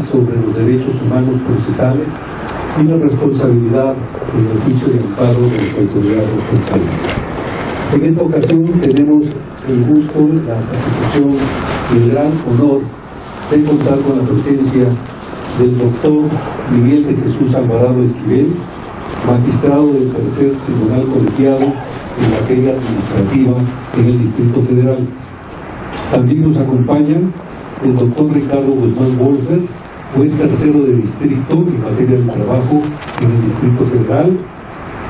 análisis sobre los derechos humanos procesales y la responsabilidad en el juicio de amparo de las autoridades respectivas. En esta ocasión tenemos el gusto, la satisfacción y el gran honor de contar con la presencia del doctor Miguel de Jesús Alvarado Esquivel, magistrado del Tercer Tribunal Colegiado en materia administrativa en el Distrito Federal. También nos acompañan el doctor Ricardo Guzmán Wolfer, juez tercero de distrito en materia del trabajo en el Distrito Federal,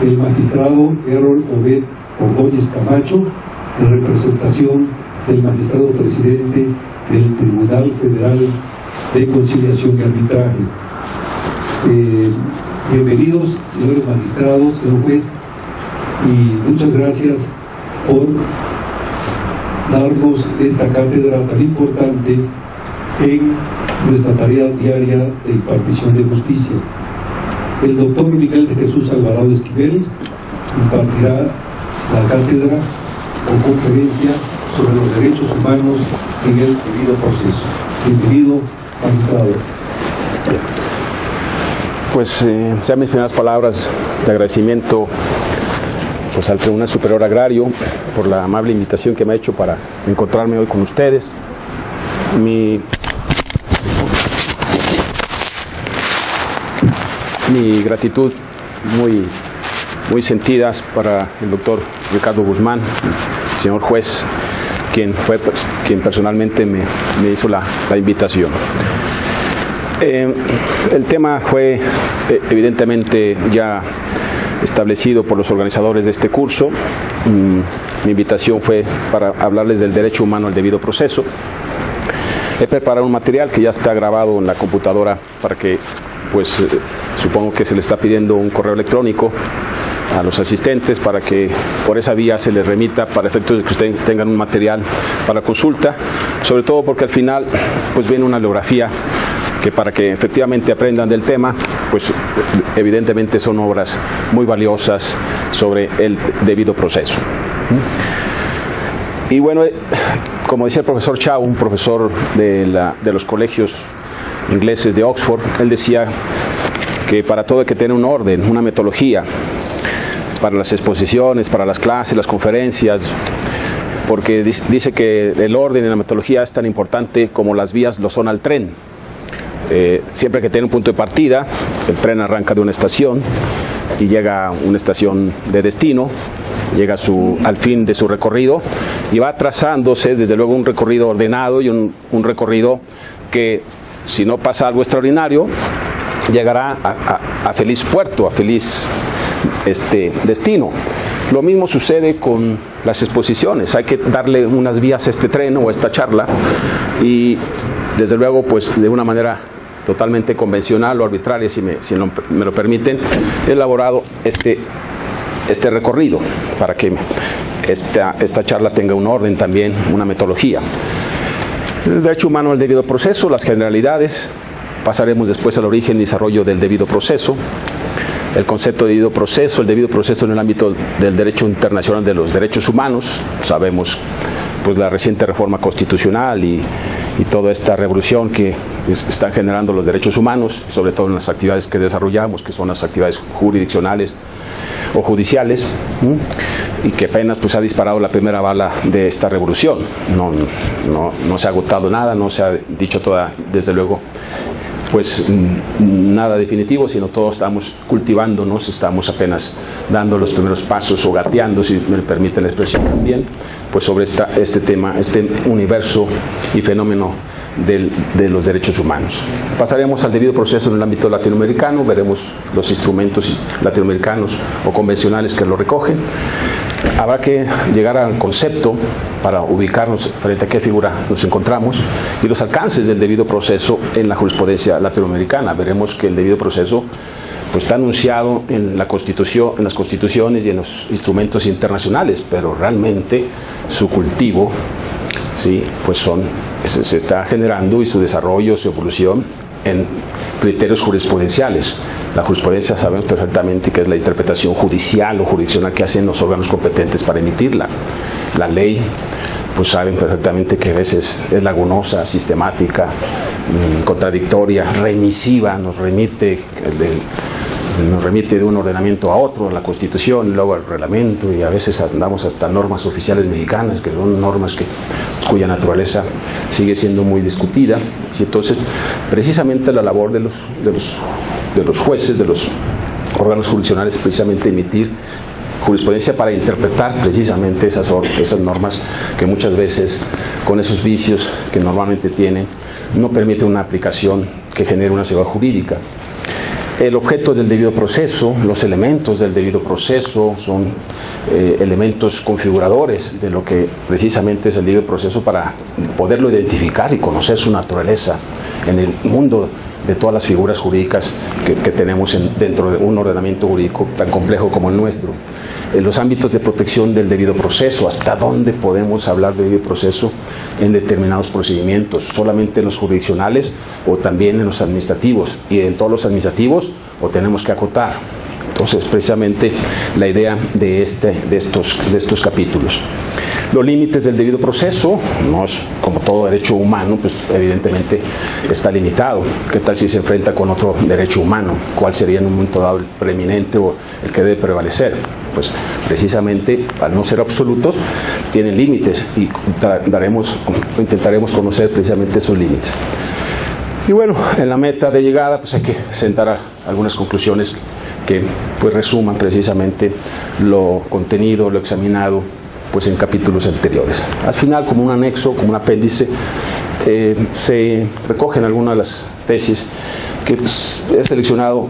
el magistrado Errol Obed Ordóñez Camacho, en representación del magistrado presidente del Tribunal Federal de Conciliación y Arbitraje. Bienvenidos, señores magistrados, señor juez, y muchas gracias por darnos esta cátedra tan importante en nuestra tarea diaria de impartición de justicia. El doctor Miguel de Jesús Alvarado Esquivel impartirá la cátedra o conferencia sobre los derechos humanos en el debido proceso. Bienvenido, magistrado. Pues sean mis primeras palabras de agradecimiento pues, al Tribunal Superior Agrario por la amable invitación que me ha hecho para encontrarme hoy con ustedes. Mi gratitud muy sentidas para el doctor Ricardo Guzmán, señor juez, quien personalmente me hizo la invitación. El tema fue evidentemente ya establecido por los organizadores de este curso. Mi invitación fue para hablarles del derecho humano al debido proceso. He preparado un material que ya está grabado en la computadora para que, pues, supongo que se le está pidiendo un correo electrónico a los asistentes para que por esa vía se les remita para efectos de que ustedes tengan un material para consulta, sobre todo porque al final pues viene una bibliografía que para que efectivamente aprendan del tema, pues evidentemente son obras muy valiosas sobre el debido proceso. Y bueno, como decía el profesor Chao, un profesor de los colegios ingleses de Oxford, él decía que para todo hay que tener un orden, una metodología, para las exposiciones, para las clases, las conferencias, porque dice que el orden y la metodología es tan importante como las vías lo son al tren. Siempre que tiene un punto de partida, el tren arranca de una estación y llega a una estación de destino, llega al fin de su recorrido y va trazándose desde luego un recorrido ordenado y un recorrido que, si no pasa algo extraordinario, llegará a feliz puerto, a feliz destino. Lo mismo sucede con las exposiciones. Hay que darle unas vías a este tren o a esta charla y desde luego pues de una manera totalmente convencional o arbitraria, si me lo permiten, he elaborado este recorrido para que esta charla tenga un orden también, una metodología. El derecho humano al debido proceso, las generalidades, pasaremos después al origen y desarrollo del debido proceso, el concepto de debido proceso, el debido proceso en el ámbito del derecho internacional de los derechos humanos. Sabemos pues la reciente reforma constitucional y toda esta revolución que están generando los derechos humanos, sobre todo en las actividades que desarrollamos, que son las actividades jurisdiccionales o judiciales, y que apenas pues ha disparado la primera bala de esta revolución. No se ha agotado nada, no se ha dicho toda, desde luego, pues nada definitivo, sino todos estamos cultivándonos, estamos apenas dando los primeros pasos o gateando, si me permite la expresión también, pues sobre este tema, este universo y fenómeno de los derechos humanos. Pasaremos al debido proceso en el ámbito latinoamericano, veremos los instrumentos latinoamericanos o convencionales que lo recogen. Habrá que llegar al concepto para ubicarnos frente a qué figura nos encontramos y los alcances del debido proceso en la jurisprudencia latinoamericana. Veremos que el debido proceso pues está anunciado en la Constitución, en las constituciones y en los instrumentos internacionales, pero realmente su cultivo, sí, pues se está generando, y su desarrollo, su evolución en criterios jurisprudenciales. La jurisprudencia sabemos perfectamente que es la interpretación judicial o jurisdiccional que hacen los órganos competentes para emitirla. La ley pues saben perfectamente que a veces es lagunosa, sistemática, contradictoria, remisiva, nos remite de un ordenamiento a otro, a la Constitución, luego al reglamento, y a veces andamos hasta normas oficiales mexicanas, que son normas cuya naturaleza sigue siendo muy discutida. Y entonces, precisamente la labor de los jueces, de los órganos jurisdiccionales, es precisamente emitir jurisprudencia para interpretar precisamente esas normas que muchas veces, con esos vicios que normalmente tienen, no permiten una aplicación que genere una seguridad jurídica. El objeto del debido proceso, los elementos del debido proceso son elementos configuradores de lo que precisamente es el debido proceso, para poderlo identificar y conocer su naturaleza en el mundo de todas las figuras jurídicas que tenemos dentro de un ordenamiento jurídico tan complejo como el nuestro. En los ámbitos de protección del debido proceso, hasta dónde podemos hablar de debido proceso en determinados procedimientos, solamente en los jurisdiccionales o también en los administrativos, y en todos los administrativos o tenemos que acotar. Entonces, precisamente la idea de estos capítulos. Los límites del debido proceso, no es como todo derecho humano, pues evidentemente está limitado. ¿Qué tal si se enfrenta con otro derecho humano? ¿Cuál sería en un momento dado el preeminente o el que debe prevalecer? Pues precisamente, al no ser absolutos, tienen límites, y intentaremos conocer precisamente esos límites. Y bueno, en la meta de llegada, pues hay que sentar algunas conclusiones que pues resuman precisamente lo contenido, lo examinado pues en capítulos anteriores. Al final, como un anexo, como un apéndice, se recogen algunas de las tesis que he seleccionado,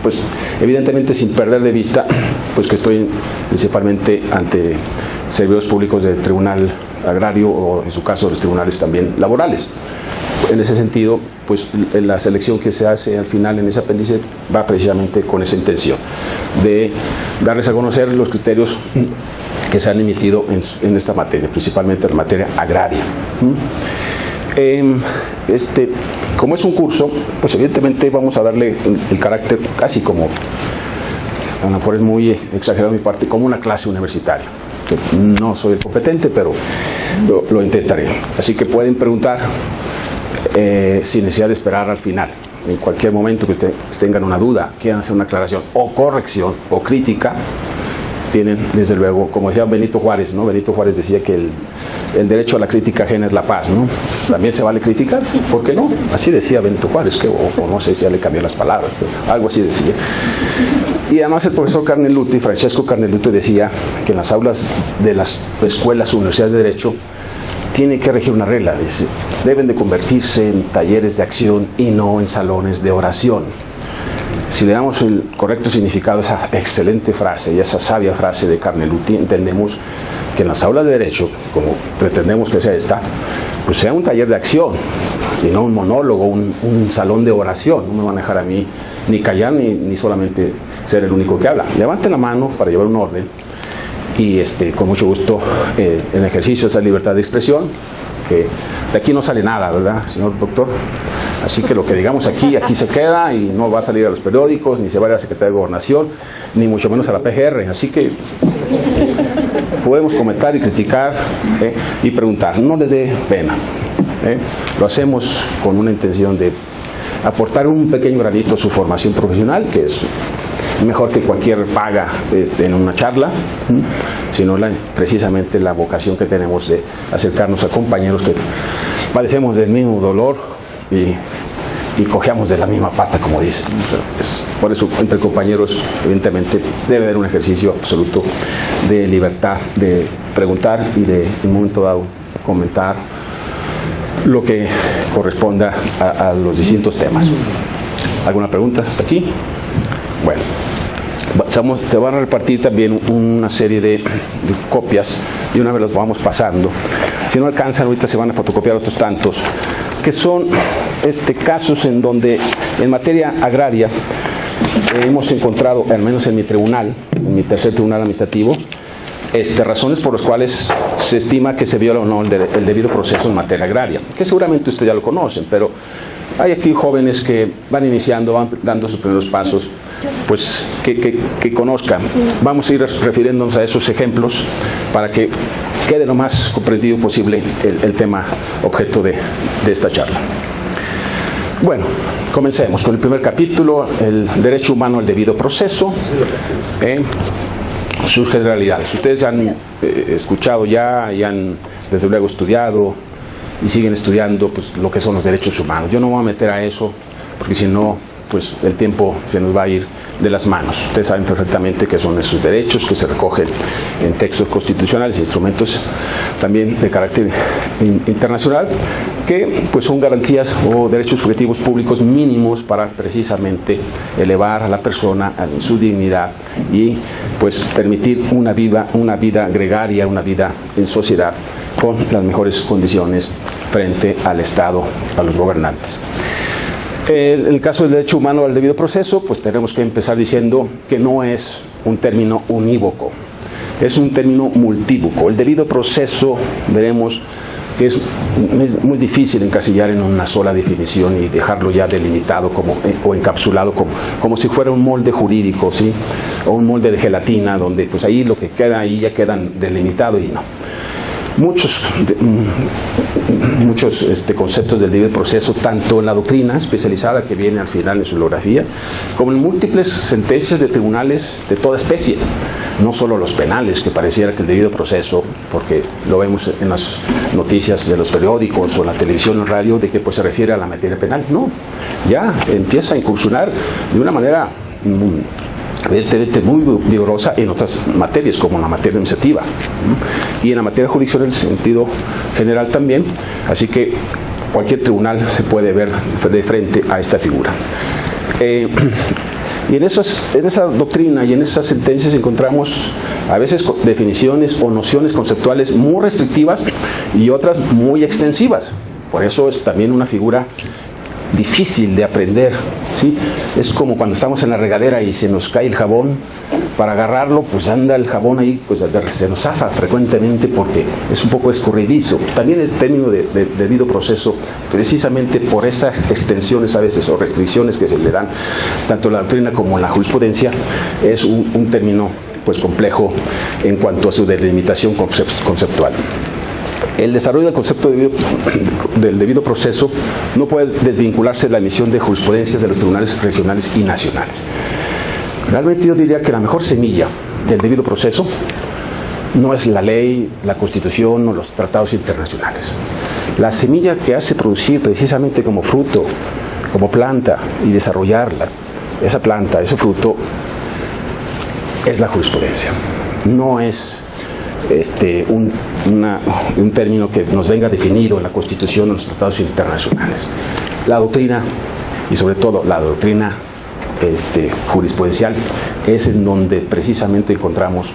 pues evidentemente sin perder de vista pues que estoy principalmente ante servidores públicos del Tribunal Agrario, o en su caso los tribunales también laborales. En ese sentido, pues la selección que se hace al final en ese apéndice va precisamente con esa intención de darles a conocer los criterios que se han emitido en esta materia, principalmente la materia agraria. Como es un curso, pues evidentemente vamos a darle el carácter casi como, a lo mejor es muy exagerado de mi parte, como una clase universitaria. Que no soy el competente, pero lo intentaré. Así que pueden preguntar sin necesidad de esperar al final. En cualquier momento que ustedes tengan una duda, quieran hacer una aclaración o corrección o crítica, tienen, desde luego, como decía Benito Juárez, ¿no? Benito Juárez decía que el derecho a la crítica ajena es la paz, ¿no? También se vale criticar, ¿por qué no? Así decía Benito Juárez, o no sé si ya le cambió las palabras, pero algo así decía. Y además el profesor Carneluti, Francesco Carneluti, decía que en las aulas de las escuelas, universidades de derecho, tiene que regir una regla, dice: deben de convertirse en talleres de acción y no en salones de oración. Si le damos el correcto significado a esa excelente frase y a esa sabia frase de Carneluti, entendemos que en las aulas de derecho, como pretendemos que sea esta, pues sea un taller de acción y no un monólogo, un salón de oración. No me van a dejar a mí ni callar ni solamente ser el único que habla. Levanten la mano para llevar un orden y con mucho gusto en ejercicio de esa libertad de expresión, que de aquí no sale nada, ¿verdad, señor doctor? Así que lo que digamos aquí se queda y no va a salir a los periódicos, ni se va a ir a la Secretaría de Gobernación, ni mucho menos a la PGR. Así que podemos comentar y criticar y preguntar, no les dé pena. Lo hacemos con una intención de aportar un pequeño granito a su formación profesional, que es mejor que cualquier paga en una charla, sino precisamente la vocación que tenemos de acercarnos a compañeros que padecemos del mismo dolor y cojeamos de la misma pata, como dicen. Por eso, entre compañeros, evidentemente, debe haber un ejercicio absoluto de libertad, de preguntar y de, en un momento dado, comentar lo que corresponda a los distintos temas. ¿Alguna pregunta hasta aquí? Bueno, se van a repartir también una serie de copias y una vez las vamos pasando. Si no alcanzan, ahorita se van a fotocopiar otros tantos, que son casos en donde en materia agraria hemos encontrado, al menos en mi tribunal, en mi tercer tribunal administrativo, razones por las cuales se estima que se viola o no el debido proceso en materia agraria, que seguramente ustedes ya lo conocen, pero hay aquí jóvenes que van iniciando, van dando sus primeros pasos, pues que conozcan. Vamos a ir refiriéndonos a esos ejemplos para que quede lo más comprendido posible el tema objeto de esta charla. Bueno, comencemos con el primer capítulo, el derecho humano al debido proceso, sus generalidades. Ustedes ya han escuchado y han desde luego estudiado y siguen estudiando pues, lo que son los derechos humanos. Yo no me voy a meter a eso porque si no, pues el tiempo se nos va a ir de las manos. Ustedes saben perfectamente que son esos derechos que se recogen en textos constitucionales e instrumentos también de carácter internacional, que pues son garantías o derechos subjetivos públicos mínimos para precisamente elevar a la persona en su dignidad y pues permitir una vida gregaria, una vida en sociedad con las mejores condiciones frente al Estado, a los gobernantes. En el caso del derecho humano al debido proceso, pues tenemos que empezar diciendo que no es un término unívoco, es un término multívoco. El debido proceso, veremos que es muy difícil encasillar en una sola definición y dejarlo ya delimitado o encapsulado como si fuera un molde jurídico, ¿sí? O un molde de gelatina, donde pues ahí lo que queda ahí ya quedan delimitado y no. Muchos conceptos del debido proceso, tanto en la doctrina especializada que viene al final en su bibliografía, como en múltiples sentencias de tribunales de toda especie, no solo los penales, que pareciera que el debido proceso, porque lo vemos en las noticias de los periódicos o en la televisión o radio, de que pues, se refiere a la materia penal. No, ya empieza a incursionar de una manera evidentemente muy vigorosa en otras materias, como la materia administrativa y en la materia judicial en el sentido general también, así que cualquier tribunal se puede ver de frente a esta figura. Y en esa doctrina y en esas sentencias encontramos a veces definiciones o nociones conceptuales muy restrictivas y otras muy extensivas. Por eso es también una figura difícil de aprender, ¿sí? Es como cuando estamos en la regadera y se nos cae el jabón, para agarrarlo pues anda el jabón ahí, pues se nos zafa frecuentemente porque es un poco escurridizo. También el término de debido proceso, precisamente por esas extensiones a veces o restricciones que se le dan tanto en la doctrina como en la jurisprudencia, es un término pues complejo en cuanto a su delimitación conceptual. El desarrollo del concepto del debido proceso no puede desvincularse de la emisión de jurisprudencias de los tribunales regionales y nacionales. Realmente yo diría que la mejor semilla del debido proceso no es la ley, la Constitución o los tratados internacionales. La semilla que hace producir precisamente como fruto, como planta y desarrollarla, esa planta, ese fruto, es la jurisprudencia. No es un término que nos venga definido en la Constitución o en los tratados internacionales. La doctrina, y sobre todo la doctrina jurisprudencial, es en donde precisamente encontramos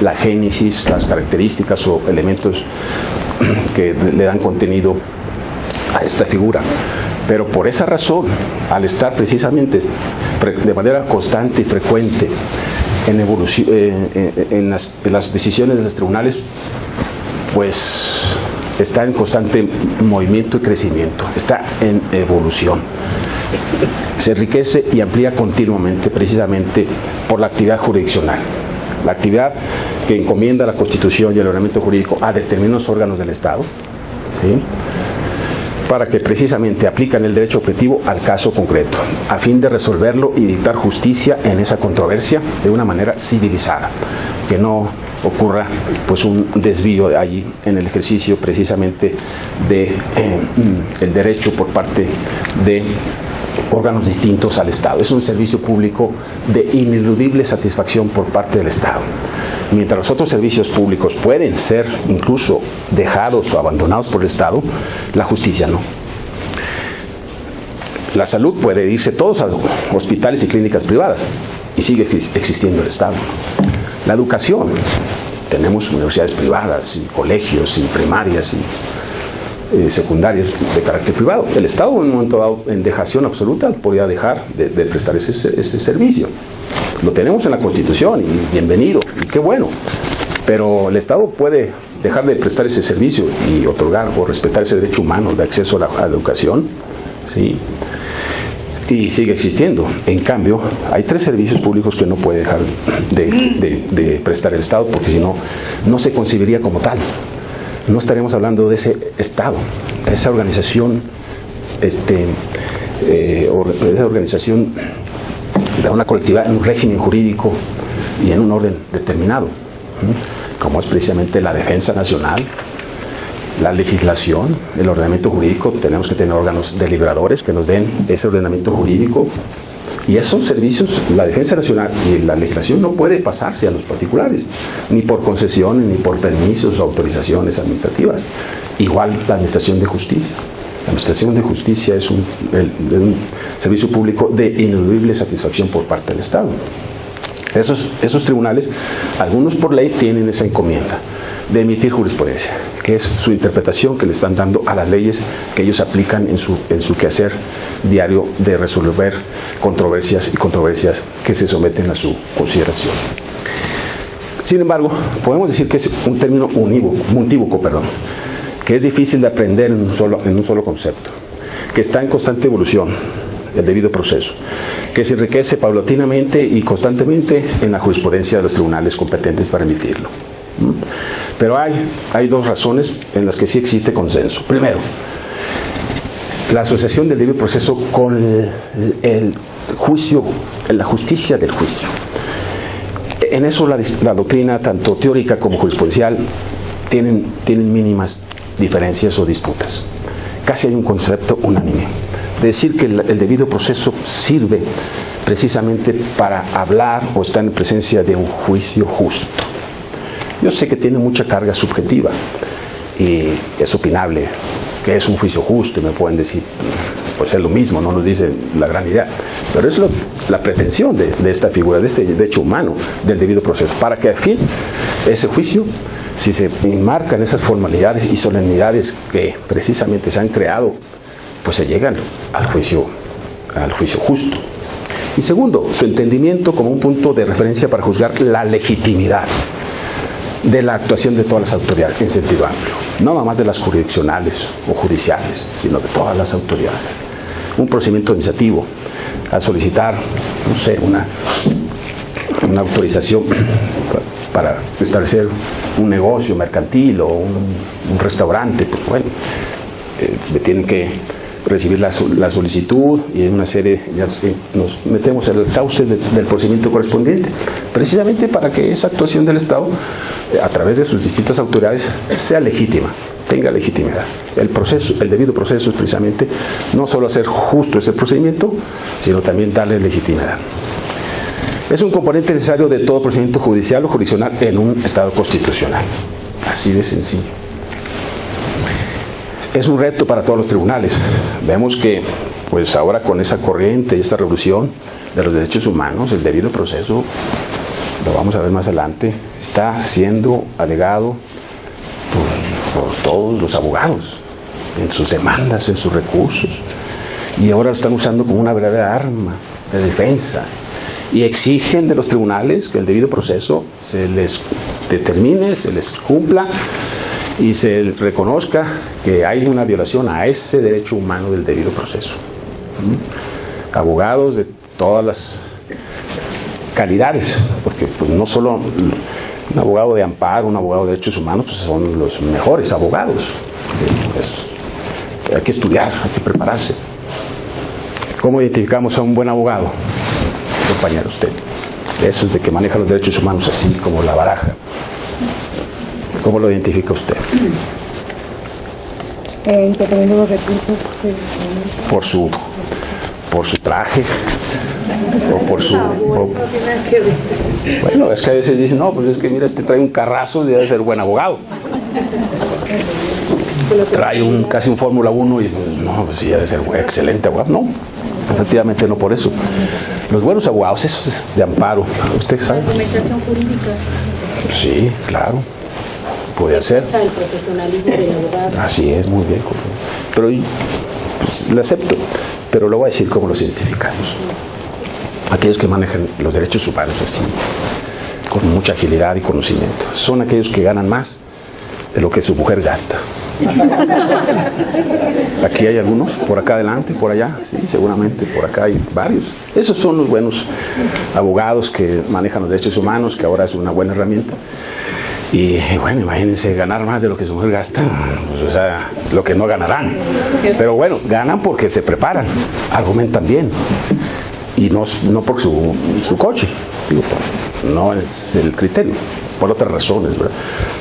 la génesis, las características o elementos que le dan contenido a esta figura. Pero por esa razón, al estar precisamente de manera constante y frecuente en evolución, en las decisiones de los tribunales, pues está en constante movimiento y crecimiento, está en evolución. Se enriquece y amplía continuamente, precisamente por la actividad jurisdiccional, la actividad que encomienda la Constitución y el ordenamiento jurídico a determinados órganos del Estado, ¿sí? Para que precisamente aplican el derecho objetivo al caso concreto, a fin de resolverlo y dictar justicia en esa controversia de una manera civilizada, que no ocurra pues un desvío de allí en el ejercicio precisamente de el derecho por parte de órganos distintos al Estado. Es un servicio público de ineludible satisfacción por parte del Estado. Mientras los otros servicios públicos pueden ser incluso dejados o abandonados por el Estado, la justicia no. La salud puede irse todos a hospitales y clínicas privadas y sigue existiendo el Estado. La educación, tenemos universidades privadas y colegios y primarias y secundarias de carácter privado. El Estado en un momento dado, en dejación absoluta, podría dejar de prestar ese servicio. Lo tenemos en la Constitución y bienvenido, y qué bueno, pero el Estado puede dejar de prestar ese servicio y otorgar o respetar ese derecho humano de acceso a la educación, ¿sí? y sigue existiendo. En cambio, hay 3 servicios públicos que no puede dejar de prestar el Estado, porque si no, no se concibiría como tal. No estaríamos hablando de ese Estado, esa organización, esa organización de una colectividad en un régimen jurídico y en un orden determinado, como es precisamente la defensa nacional, la legislación, el ordenamiento jurídico. Tenemos que tener órganos deliberadores que nos den ese ordenamiento jurídico, y esos servicios, la defensa nacional y la legislación, no puede pasarse a los particulares, ni por concesiones, ni por permisos o autorizaciones administrativas. Igual la administración de justicia. La administración de justicia es un servicio público de ineludible satisfacción por parte del Estado. Esos tribunales, algunos por ley, tienen esa encomienda de emitir jurisprudencia, que es su interpretación que le están dando a las leyes que ellos aplican en su quehacer diario de resolver controversias que se someten a su consideración. Sin embargo, podemos decir que es un término multívoco, que es difícil de aprender en un solo concepto, que está en constante evolución, el debido proceso, que se enriquece paulatinamente y constantemente en la jurisprudencia de los tribunales competentes para emitirlo. Pero hay 2 razones en las que sí existe consenso. Primero, la asociación del debido proceso con el juicio, la justicia del juicio. En eso la doctrina, tanto teórica como jurisprudencial, tienen mínimas diferencias o disputas. Casi hay un concepto unánime. Decir que el debido proceso sirve precisamente para hablar o estar en presencia de un juicio justo. Yo sé que tiene mucha carga subjetiva y es opinable que es un juicio justo, y me pueden decir, pues es lo mismo, no nos dice la gran idea, pero es la pretensión de esta figura, de este derecho humano del debido proceso, para que al fin ese juicio, si se enmarcan esas formalidades y solemnidades que precisamente se han creado, pues se llegan al juicio justo. Y segundo, su entendimiento como un punto de referencia para juzgar la legitimidad de la actuación de todas las autoridades en sentido amplio, no nada más de las jurisdiccionales o judiciales, sino de todas las autoridades. Un procedimiento administrativo, al solicitar, no sé, una autorización para establecer un negocio mercantil o un restaurante, pues bueno, tienen que recibir la solicitud y en una serie, nos metemos en el cauce del procedimiento correspondiente, precisamente para que esa actuación del Estado, a través de sus distintas autoridades, sea legítima, tenga legitimidad. El debido proceso es precisamente no solo hacer justo ese procedimiento, sino también darle legitimidad. Es un componente necesario de todo procedimiento judicial o jurisdiccional en un Estado constitucional. Así de sencillo. Es un reto para todos los tribunales. Vemos que, pues ahora con esa corriente y esta revolución de los derechos humanos, el debido proceso, lo vamos a ver más adelante, está siendo alegado por todos los abogados, en sus demandas, en sus recursos, y ahora lo están usando como una verdadera arma de defensa, y exigen de los tribunales que el debido proceso se les determine, se les cumpla, y se reconozca que hay una violación a ese derecho humano del debido proceso. Abogados de todas las calidades, porque pues, no solo un abogado de amparo, un abogado de derechos humanos, pues son los mejores abogados. Hay que estudiar, hay que prepararse. ¿Cómo identificamos a un buen abogado? Compañero, usted. Eso es de que maneja los derechos humanos así como la baraja. ¿Cómo lo identifica usted? Interpretando los recursos. Por su traje o por su... Bueno, es que a veces dicen, no, pues es que mira, este trae un carrazo, debe ser buen abogado. Trae casi un Fórmula 1 y no, pues sí, debe ser excelente abogado. No, efectivamente no por eso. Los buenos abogados, esos de amparo, ¿usted sabe? La argumentación jurídica. Sí, claro. Puede ser. El profesionalismo del abogado. Así es, muy bien. Pero pues, lo acepto, pero lo voy a decir cómo los identificamos. Aquellos que manejan los derechos humanos así, con mucha agilidad y conocimiento, son aquellos que ganan más de lo que su mujer gasta. Aquí hay algunos, por acá adelante, por allá, sí, seguramente por acá hay varios. Esos son los buenos abogados que manejan los derechos humanos, que ahora es una buena herramienta. Y bueno, imagínense ganar más de lo que su mujer gasta, pues, o sea, lo que no ganarán. Pero bueno, ganan porque se preparan, argumentan bien. Y no por su coche, digo, no es el criterio, por otras razones, ¿verdad?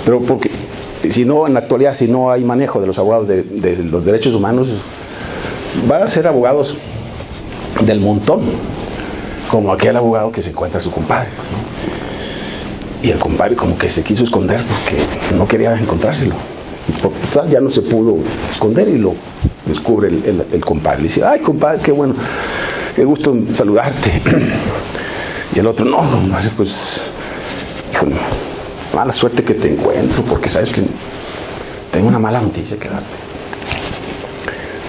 Pero porque, si no, en la actualidad, si no hay manejo de los abogados de los derechos humanos, van a ser abogados del montón, como aquel abogado que se encuentra a su compadre, ¿no? Y el compadre como que se quiso esconder porque no quería encontrárselo. Y por tal ya no se pudo esconder y lo descubre el compadre. Le dice, ay compadre, qué bueno, qué gusto saludarte. Y el otro, no, compadre, pues, hijo, mala suerte que te encuentro, porque sabes que tengo una mala noticia que darte.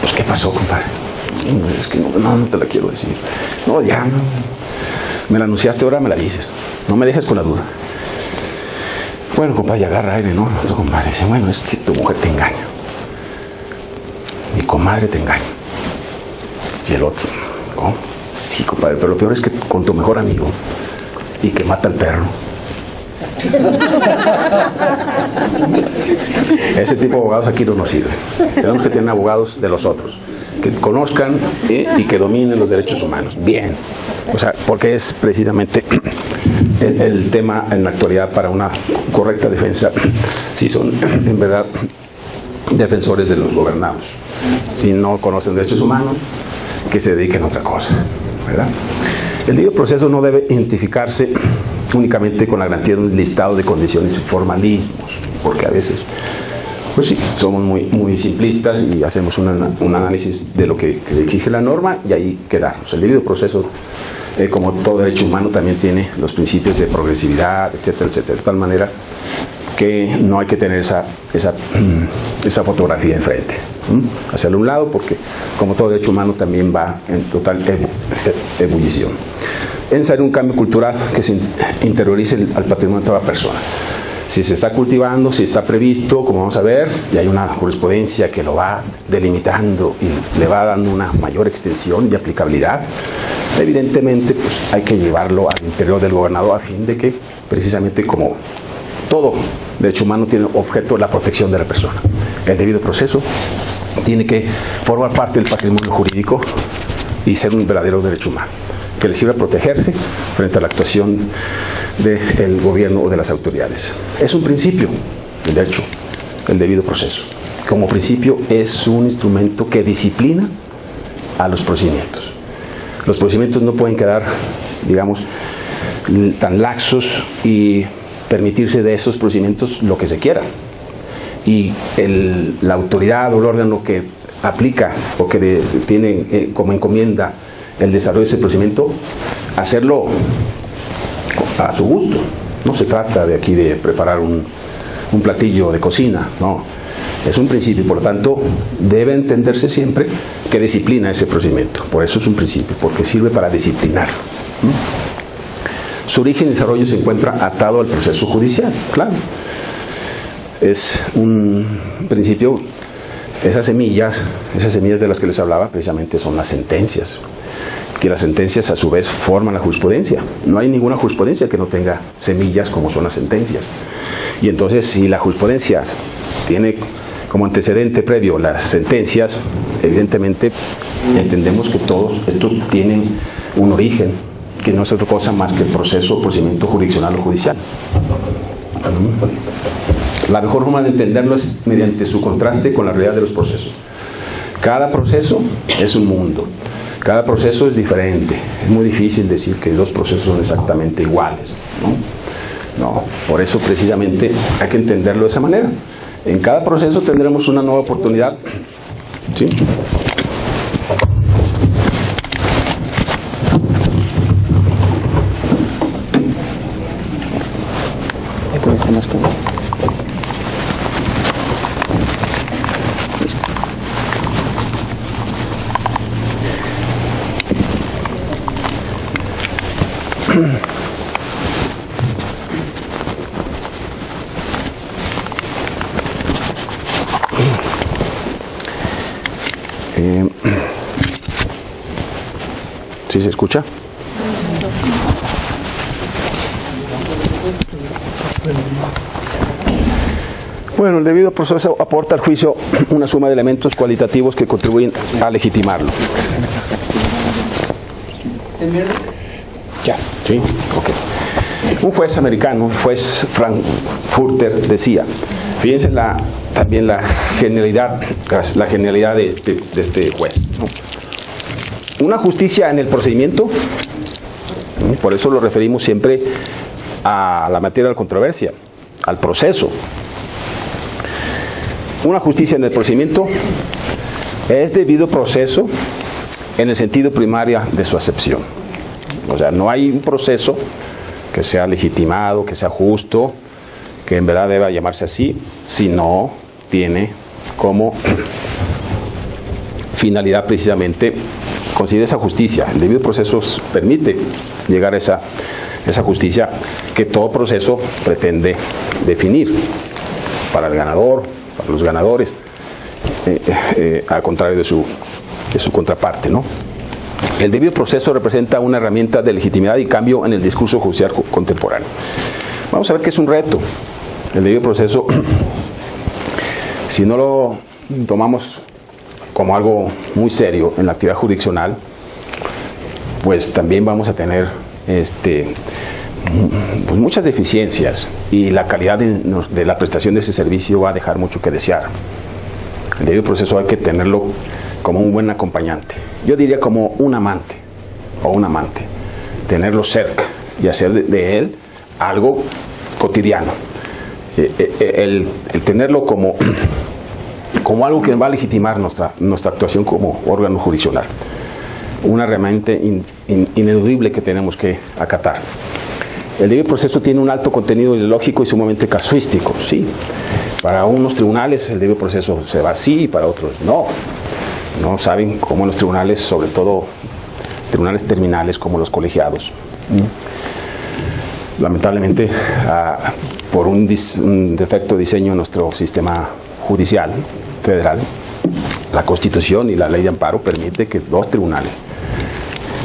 Pues, ¿qué pasó, compadre? No, es que no te la quiero decir. No, ya, no. Me la anunciaste, ahora me la dices. No me dejes con la duda. Bueno, compadre, agarra aire, ¿no? El otro compadre dice, bueno, es que tu mujer te engaña. Mi comadre te engaña. Y el otro, ¿cómo? Sí, compadre, pero lo peor es que con tu mejor amigo y que mata al perro. Ese tipo de abogados aquí no nos sirven. Tenemos que tener abogados de los otros, que conozcan y que dominen los derechos humanos. Bien. O sea, porque es precisamente el tema en la actualidad para una correcta defensa, si son en verdad defensores de los gobernados. Si no conocen derechos humanos, que se dediquen a otra cosa, ¿verdad? El debido proceso no debe identificarse únicamente con la garantía de un listado de condiciones y formalismos, porque a veces, pues sí, somos muy simplistas y hacemos un análisis de lo que exige la norma y ahí quedamos. El debido proceso, como todo derecho humano, también tiene los principios de progresividad, etcétera, etcétera, de tal manera que no hay que tener esa fotografía enfrente. Hacerlo a un lado, porque como todo derecho humano también va en total ebullición. Es necesario un cambio cultural que se interiorice al patrimonio de toda persona. Si se está cultivando, si está previsto, como vamos a ver, y hay una jurisprudencia que lo va delimitando y le va dando una mayor extensión y aplicabilidad, evidentemente pues, hay que llevarlo al interior del gobernador a fin de que, precisamente como todo derecho humano, tiene objeto la protección de la persona. El debido proceso tiene que formar parte del patrimonio jurídico y ser un verdadero derecho humano, que le sirva a protegerse frente a la actuación del gobierno o de las autoridades. Es un principio del derecho, el debido proceso. Como principio es un instrumento que disciplina a los procedimientos. Los procedimientos no pueden quedar, digamos, tan laxos y permitirse de esos procedimientos lo que se quiera. Y la autoridad o el órgano que aplica o que tiene como encomienda el desarrollo de ese procedimiento, hacerlo a su gusto. No se trata de aquí de preparar un platillo de cocina, no. Es un principio y por lo tanto debe entenderse siempre que disciplina ese procedimiento. Por eso es un principio, porque sirve para disciplinar. Su origen y desarrollo se encuentra atado al proceso judicial, claro. Es un principio, esas semillas de las que les hablaba, precisamente son las sentencias. Que las sentencias a su vez forman la jurisprudencia. No hay ninguna jurisprudencia que no tenga semillas como son las sentencias. Y entonces, si la jurisprudencia tiene como antecedente previo las sentencias, evidentemente entendemos que todos estos tienen un origen que no es otra cosa más que el proceso o procedimiento jurisdiccional o judicial. La mejor forma de entenderlo es mediante su contraste con la realidad de los procesos. Cada proceso es un mundo. Cada proceso es diferente. Es muy difícil decir que dos procesos son exactamente iguales, ¿no? Por eso precisamente hay que entenderlo de esa manera. En cada proceso tendremos una nueva oportunidad. ¿Sí? ¿Sí se escucha? Bueno, el debido proceso aporta al juicio una suma de elementos cualitativos que contribuyen a legitimarlo. Ya, sí, ok. Un juez americano, un juez Frankfurter, decía, fíjense también la genialidad de este juez, ¿no? Una justicia en el procedimiento, por eso lo referimos siempre a la materia de la controversia, al proceso. Una justicia en el procedimiento es debido proceso en el sentido primario de su acepción. O sea, no hay un proceso que sea legitimado, que sea justo, que en verdad deba llamarse así, si no tiene como finalidad precisamente conseguir esa justicia. El debido proceso permite llegar a esa justicia que todo proceso pretende definir para el ganador, para los ganadores, al contrario de su contraparte, ¿no? El debido proceso representa una herramienta de legitimidad y cambio en el discurso judicial contemporáneo. Vamos a ver que es un reto. El debido proceso, si no lo tomamos como algo muy serio en la actividad jurisdiccional, pues también vamos a tener pues muchas deficiencias y la calidad de la prestación de ese servicio va a dejar mucho que desear. El debido proceso hay que tenerlo como un buen acompañante. Yo diría como un amante o un amante. Tenerlo cerca y hacer de él algo cotidiano. El tenerlo como algo que va a legitimar nuestra actuación como órgano jurisdiccional. Una herramienta ineludible que tenemos que acatar. El debido proceso tiene un alto contenido ideológico y sumamente casuístico, sí. Para unos tribunales el debido proceso se va así y para otros no. No saben cómo los tribunales, sobre todo tribunales terminales como los colegiados, lamentablemente por un defecto de diseño en nuestro sistema judicial federal, la Constitución y la ley de amparo permite que dos tribunales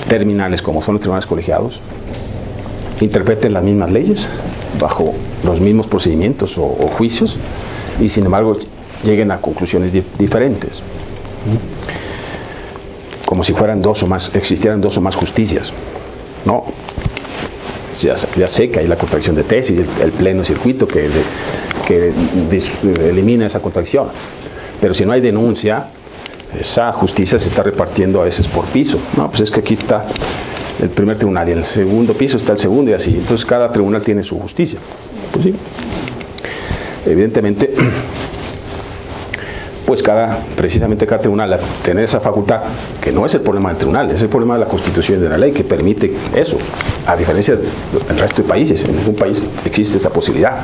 terminales como son los tribunales colegiados interpreten las mismas leyes bajo los mismos procedimientos o juicios y sin embargo lleguen a conclusiones diferentes, como si fueran existieran dos o más justicias. No, ya sé que hay la contradicción de tesis, el pleno circuito que elimina esa contradicción, pero si no hay denuncia, esa justicia se está repartiendo a veces por piso. No, pues es que aquí está el primer tribunal y en el segundo piso está el segundo y así. Entonces cada tribunal tiene su justicia. Pues sí. Evidentemente, pues precisamente cada tribunal tener esa facultad, que no es el problema del tribunal, es el problema de la Constitución y de la ley que permite eso, a diferencia del resto de países. En ningún país existe esa posibilidad.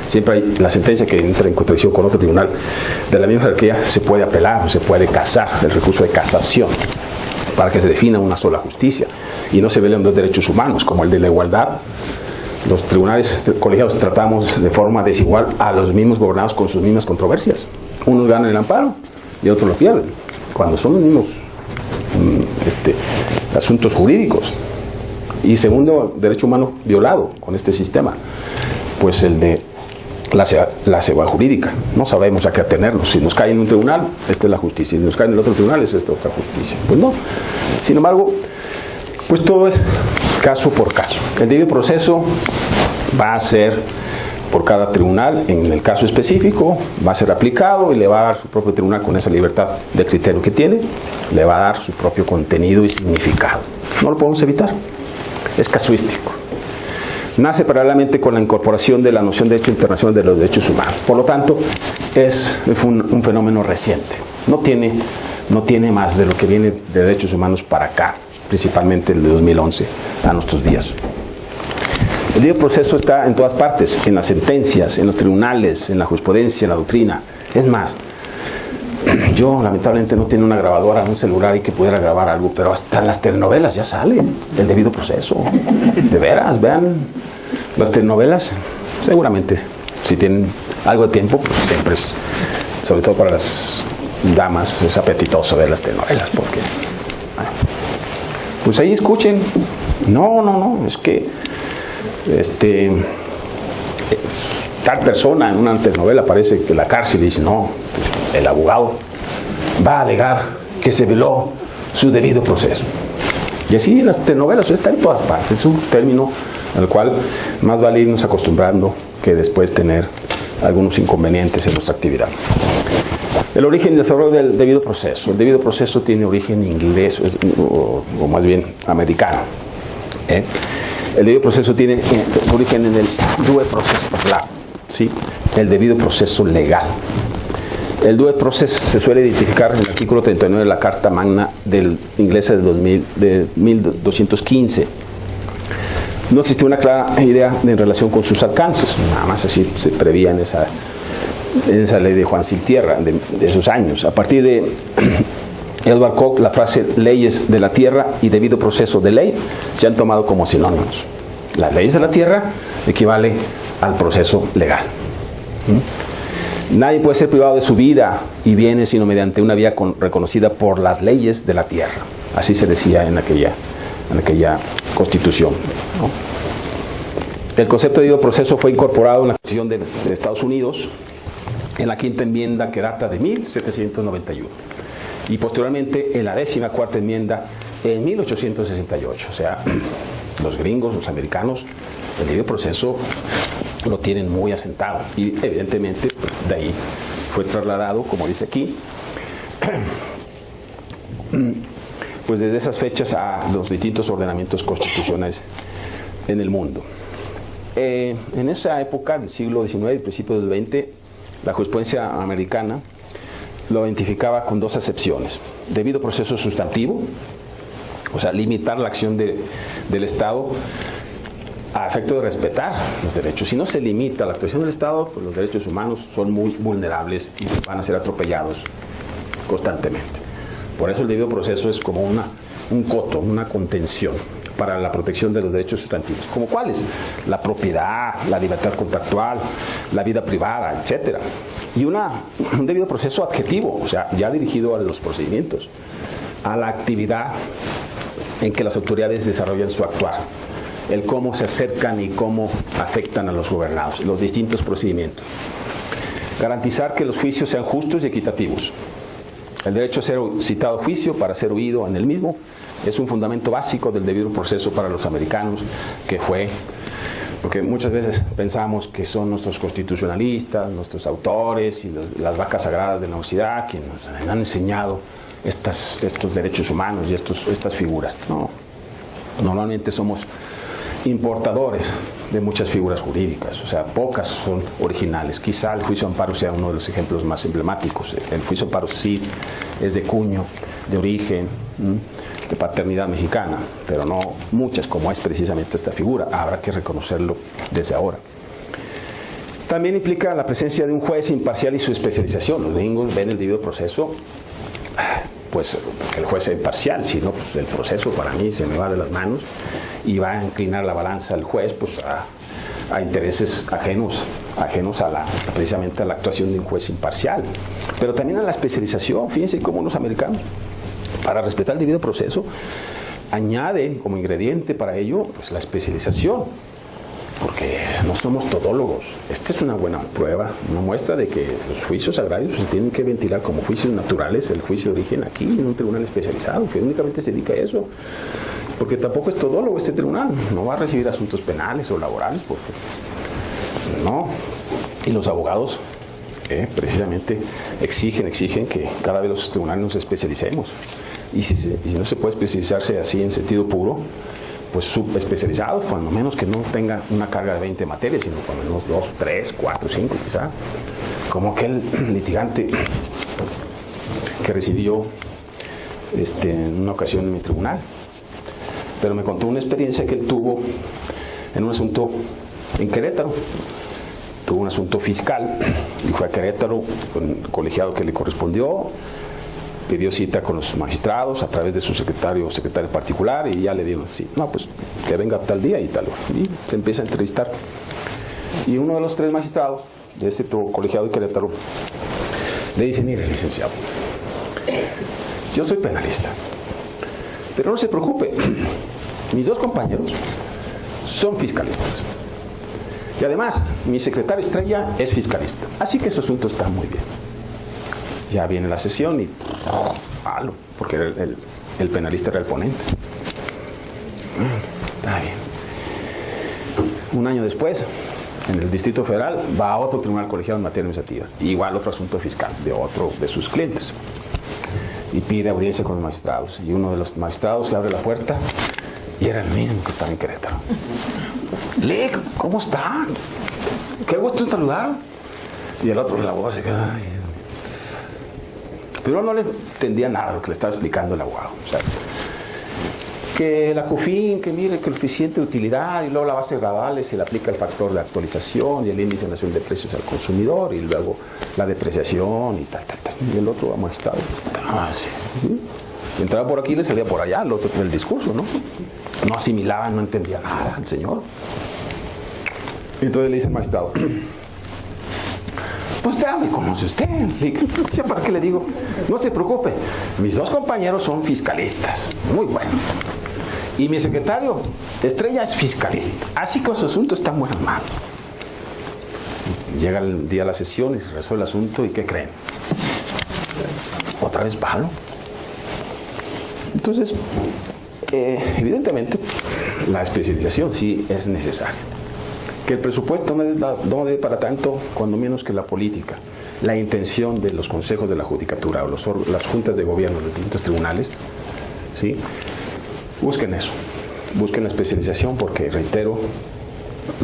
Siempre hay la sentencia que entra en contradicción con otro tribunal de la misma jerarquía, se puede apelar o se puede casar, el recurso de casación, para que se defina una sola justicia y no se violen dos derechos humanos, como el de la igualdad. Los tribunales colegiados tratamos de forma desigual a los mismos gobernados con sus mismas controversias. Unos ganan el amparo y otros lo pierden, cuando son los mismos asuntos jurídicos. Y segundo, derecho humano violado con este sistema, pues el de la seguridad jurídica. No sabemos a qué atenernos. Si nos cae en un tribunal, esta es la justicia. Si nos cae en el otro tribunal, es esta otra justicia. Pues no. Sin embargo, pues todo es caso por caso. El debido proceso va a ser por cada tribunal, en el caso específico, va a ser aplicado y le va a dar su propio tribunal con esa libertad de criterio que tiene, le va a dar su propio contenido y significado. No lo podemos evitar. Es casuístico. Nace paralelamente con la incorporación de la noción de derecho internacional de los derechos humanos. Por lo tanto, es un fenómeno reciente. No tiene más de lo que viene de derechos humanos para acá, principalmente el de 2011 a nuestros días. El debido proceso está en todas partes, en las sentencias, en los tribunales, en la jurisprudencia, en la doctrina. Es más, yo lamentablemente no tengo una grabadora, un celular y que pudiera grabar algo, pero hasta en las telenovelas ya sale el debido proceso. De veras, vean las telenovelas, seguramente si tienen algo de tiempo, pues siempre es, sobre todo para las damas, es apetitoso ver las telenovelas, porque pues ahí escuchen. No, es que tal persona en una telenovela aparece que la cárcel y dice, no, pues el abogado va a alegar que se violó su debido proceso. Y así en las telenovelas está en todas partes. Es un término al cual más vale irnos acostumbrando que después tener algunos inconvenientes en nuestra actividad. El origen y desarrollo del debido proceso. El debido proceso tiene origen inglés, o más bien americano. El debido proceso tiene origen en el due process of law, ¿sí? El debido proceso legal. El due process se suele identificar en el artículo 39 de la Carta Magna inglesa de 1215. No existía una clara idea en relación con sus alcances, nada más así se prevía en esa ley de Juan Siltierra de esos años. A partir de Edward Coke, la frase leyes de la tierra y debido proceso de ley se han tomado como sinónimos. Las leyes de la tierra equivale al proceso legal. Nadie puede ser privado de su vida y bienes sino mediante una vía reconocida por las leyes de la tierra. Así se decía en aquella constitución, ¿no? El concepto de debido proceso fue incorporado en la Constitución de Estados Unidos en la quinta enmienda, que data de 1791, y posteriormente en la 14ª enmienda en 1868. O sea, los gringos, los americanos, el debido proceso lo tienen muy asentado y evidentemente de ahí fue trasladado, como dice aquí, pues desde esas fechas a los distintos ordenamientos constitucionales en el mundo. En esa época del siglo XIX y principios del XX, la jurisprudencia americana lo identificaba con dos acepciones: debido proceso sustantivo, o sea, limitar la acción del Estado a efecto de respetar los derechos. Si no se limita la actuación del Estado, pues los derechos humanos son muy vulnerables y van a ser atropellados constantemente. Por eso el debido proceso es como un coto, una contención para la protección de los derechos sustantivos. ¿Como cuáles? La propiedad, la libertad contractual, la vida privada, etc. Y un debido proceso adjetivo, o sea, ya dirigido a los procedimientos, a la actividad en que las autoridades desarrollan su actuar, el cómo se acercan y cómo afectan a los gobernados, los distintos procedimientos. Garantizar que los juicios sean justos y equitativos. El derecho a ser citado a juicio para ser oído en el mismo es un fundamento básico del debido proceso para los americanos, que fue, porque muchas veces pensamos que son nuestros constitucionalistas, nuestros autores y las vacas sagradas de la universidad quienes nos han enseñado estos derechos humanos y estas figuras. No, normalmente somos importadores de muchas figuras jurídicas, o sea, pocas son originales. Quizá el juicio de amparo sea uno de los ejemplos más emblemáticos. El juicio de amparo sí es de cuño, de origen, de paternidad mexicana, pero no muchas como es precisamente esta figura. Habrá que reconocerlo desde ahora. También implica la presencia de un juez imparcial y su especialización. Los gringos ven el debido proceso, pues el juez es imparcial, si no, pues el proceso para mí se me va de las manos y va a inclinar la balanza al juez pues a intereses ajenos precisamente a la actuación de un juez imparcial, pero también a la especialización. Fíjense cómo los americanos, para respetar el debido proceso, añaden como ingrediente para ello pues la especialización, porque no somos todólogos. Esta es una buena prueba, una muestra de que los juicios agrarios se tienen que ventilar como juicios naturales, el juicio de origen aquí, en un tribunal especializado que únicamente se dedica a eso, porque tampoco es todólogo este tribunal, no va a recibir asuntos penales o laborales, porque no. Y los abogados precisamente exigen que cada vez los tribunales nos especialicemos, y si no se puede especializarse así en sentido puro, pues subespecializados, cuando menos que no tenga una carga de 20 materias, sino cuando menos 2, 3, 4, 5 quizá, como aquel litigante que recibió en una ocasión en mi tribunal, pero me contó una experiencia que él tuvo en un asunto en Querétaro. Tuvo un asunto fiscal y fue a Querétaro con el colegiado que le correspondió, pidió cita con los magistrados a través de su secretario particular, y ya le digo, sí, no, pues que venga tal día y tal hora. Y se empieza a entrevistar. Y uno de los 3 magistrados de este colegiado de Querétaro le dice: mire, licenciado, yo soy penalista, Pero no se preocupe, mis dos compañeros son fiscalistas. Y además, mi secretario estrella es fiscalista. Así que su asunto está muy bien. Ya viene la sesión y palo, porque el penalista era el ponente. Está bien. Un año después, en el Distrito Federal, va a otro tribunal colegiado en materia administrativa. Igual otro asunto fiscal de otro de sus clientes. Y pide audiencia con los magistrados. Y uno de los magistrados que abre la puerta, y era el mismo que estaba en Querétaro. Lick, ¿cómo está? Qué gusto en saludar. Y el otro, la abogado se queda. Ay, pero no le entendía nada lo que le estaba explicando el abogado. O sea, que la COFIN, que mire, que el coeficiente de utilidad, y luego la base de Gradales se le aplica el factor de actualización y el índice nacional de precios al consumidor, y luego la depreciación y tal. Y el otro magistrado. Sí. Entraba por aquí y le salía por allá el otro del discurso, ¿no? No asimilaba, no entendía nada el señor. Y entonces le dice el magistrado, pues ya me conoce usted. ¿Ya para qué le digo? No se preocupe, mis dos compañeros son fiscalistas, muy buenos. Y mi secretario estrella es fiscalista, así que su asunto está en buenas manos. Llega el día de la sesión y se resuelve el asunto, ¿y qué creen? Otra vez palo. Entonces, evidentemente, la especialización sí es necesaria. Que el presupuesto no debe para tanto, cuando menos que la política, la intención de los consejos de la judicatura o las juntas de gobierno de los distintos tribunales, ¿sí? Busquen eso, busquen la especialización, porque, reitero,